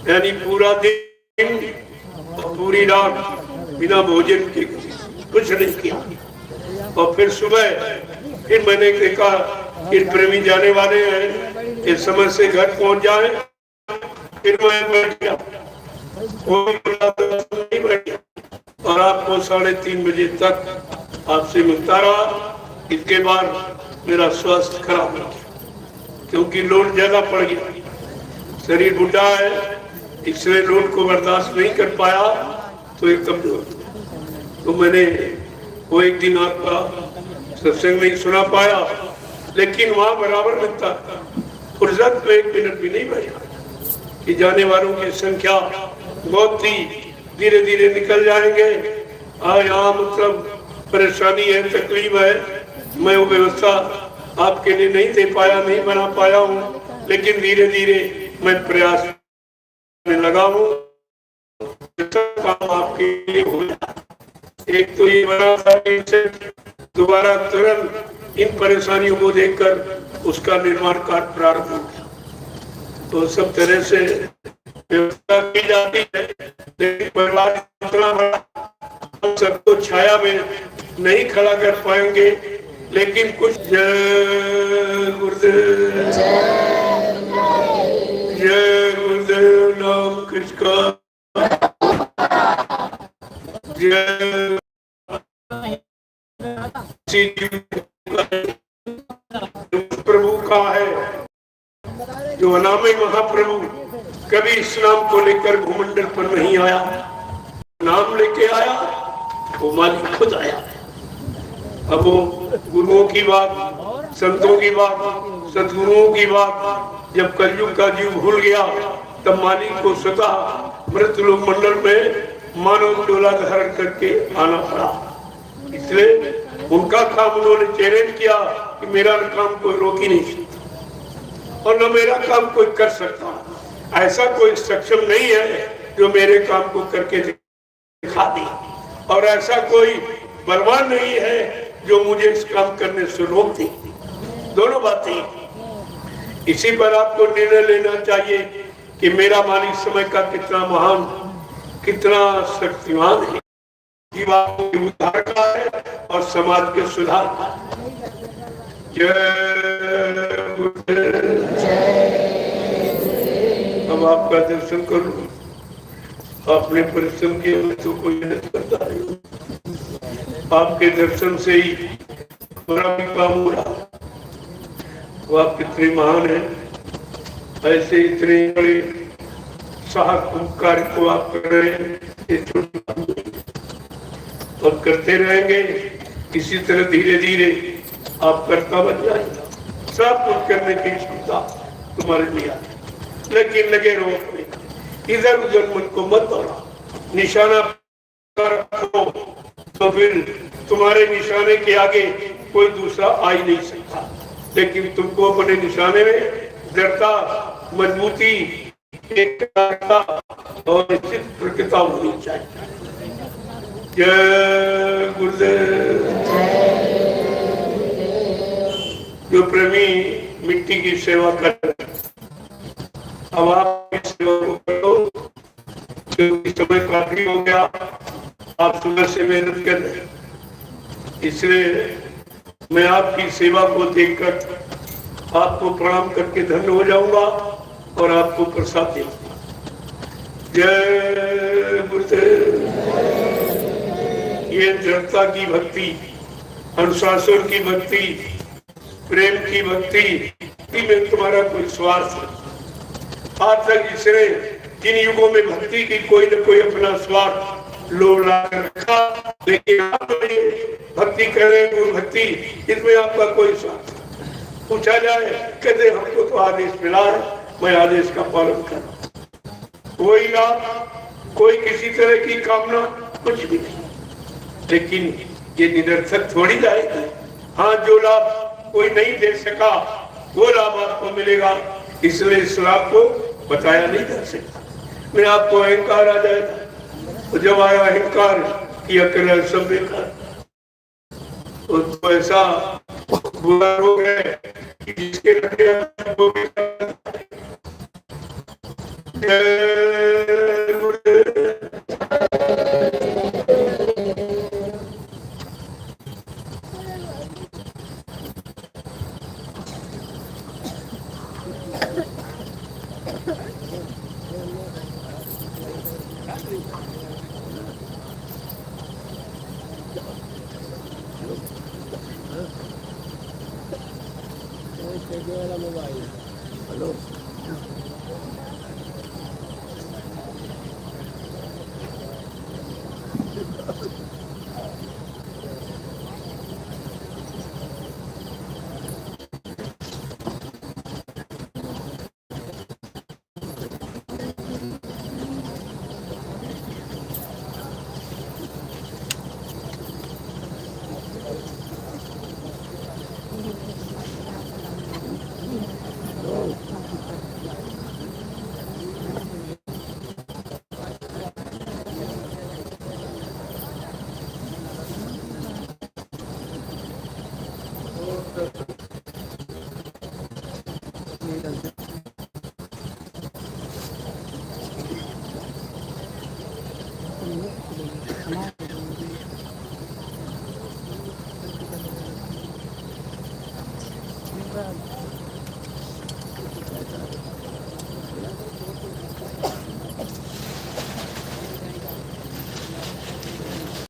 यानी पूरा दिन और पूरी रात बिना भोजन के कुछ नहीं किया। और फिर सुबह फिर मैंने देखा कि प्रेमी जाने वाले हैं, इस समय से घर पहुंच जाए। फिर मैं बैठ गया, नहीं बैठा, और आपको 3:30 बजे तक आपसे मिलता रहा। इसके बाद मेरा स्वास्थ्य खराब हो गया, क्योंकि लोड ज्यादा पड़ गया। शरीर बुढ़ा है, इसलिए लोड को बर्दाश्त नहीं कर पाया, तो एक कमजोर। तो मैंने वो एक दिन आपका सत्संग नहीं सुना पाया, लेकिन वहाँ बराबर लगता था। फुर्सत में 1 मिनट भी नहीं बैठा कि जाने वालों की संख्या बहुत ही धीरे धीरे निकल जाएंगे। यहाँ मतलब परेशानी है, तकलीफ है। मैं वो व्यवस्था आपके लिए नहीं दे पाया, नहीं बना पाया हूँ, लेकिन धीरे धीरे मैं प्रयास में लगा हूँ। काम आपके लिए हो। एक तो ये बना था कि दोबारा तुरंत इन परेशानियों को देखकर उसका निर्माण कार्य प्रारंभ हो गया। तो सब तरह से व्यवस्था की जाती है, लेकिन परिवार इतना बड़ा हम सबको छाया में नहीं खड़ा कर पाएंगे, लेकिन कुछ जय गुरुदेव, जय गुरुदेव नाम किसका, जय प्रभु का है, जो अनामय महाप्रभु कभी इस नाम को लेकर भूमंडल पर नहीं आया, नाम लेके आया, वो मालिक खुद आया। अब वो गुरुओं की बात, संतों की बात, सदगुरुओं की बात जब कलयुग का जीव भूल गया, तब मालिक को स्वतः मृतलोक मंडल में मानव डोला धारण करके आना पड़ा। इसलिए उनका काम उन्होंने चैलेंज किया कि मेरा काम कोई रोक ही नहीं सकता और न मेरा काम कोई कर सकता। ऐसा कोई सक्षम नहीं है जो मेरे काम को करके दिखा दे, और ऐसा कोई बलवान नहीं है जो मुझे इस काम करने से रोक दे। दोनों बातें। इसी पर आपको निर्णय लेना चाहिए कि मेरा मालिक समय का कितना महान, कितना शक्तिमान है, जीवात्मा के उद्धार का है और समाज के सुधार का। जय गुरुदेव। अब आपका दर्शन करूं, अपने परिश्रम के तो कोई मेहनत करता है, आपके दर्शन से ही बड़ा भी काम हो रहा। वो आप कितने महान हैं, ऐसे इतने बड़े साहस कार्य को आप कर रहे हैं, ये छोटी बात नहीं। और करते रहेंगे इसी तरह धीरे धीरे आप करता बन जाएगा। सब कुछ करने की क्षमता तुम्हारे लिए आती, लेकिन लगे रहो अपने, इधर उधर मन को मत दौड़ा, निशाना रखो, तो फिर तुम्हारे निशाने के आगे कोई दूसरा आ ही नहीं सकता। लेकिन तुमको अपने निशाने में दृढ़ता, मजबूती, एकता और निश्चित प्रकृति होनी चाहिए। जय गुरुदेव। जो प्रेमी मिट्टी की सेवा कर, अब आप इस सेवा को करो, क्योंकि समय काफी हो गया, आप सुबह से मेहनत कर रहे हैं। इसलिए मैं आपकी सेवा को देखकर आपको प्रणाम करके धन्य हो जाऊंगा और आपको प्रसाद दूंगा। जय गुरुदेव। ये दृढ़ता की भक्ति, अनुशासन की भक्ति, प्रेम की भक्ति में तुम्हारा कोई स्वार्थ है। आज तक इसने जिन युगों में भक्ति की कोई न कोई अपना स्वार्थ लोभ ला रखा, लेकिन आप भक्ति कर रहे हैं, भक्ति इसमें आपका कोई स्वार्थ। पूछा जाए, कहते हमको तो आदेश मिला है, मैं आदेश का पालन कर रहा हूं। कोई लाभ, कोई किसी तरह की कामना, कुछ भी नहीं। लेकिन ये निरर्थक थोड़ी जाएगी। हाँ, जो लाभ कोई नहीं दे सका वो लाभ आपको मिलेगा, इसलिए इस लाभ को बताया नहीं जा सकता। मैं आपको अहंकार आ जाएगा, तो जब आया अहंकार किया कर सब बेकार, तो ऐसा बुरा हो गए कि जिसके लगे वो हेलो। प्रभु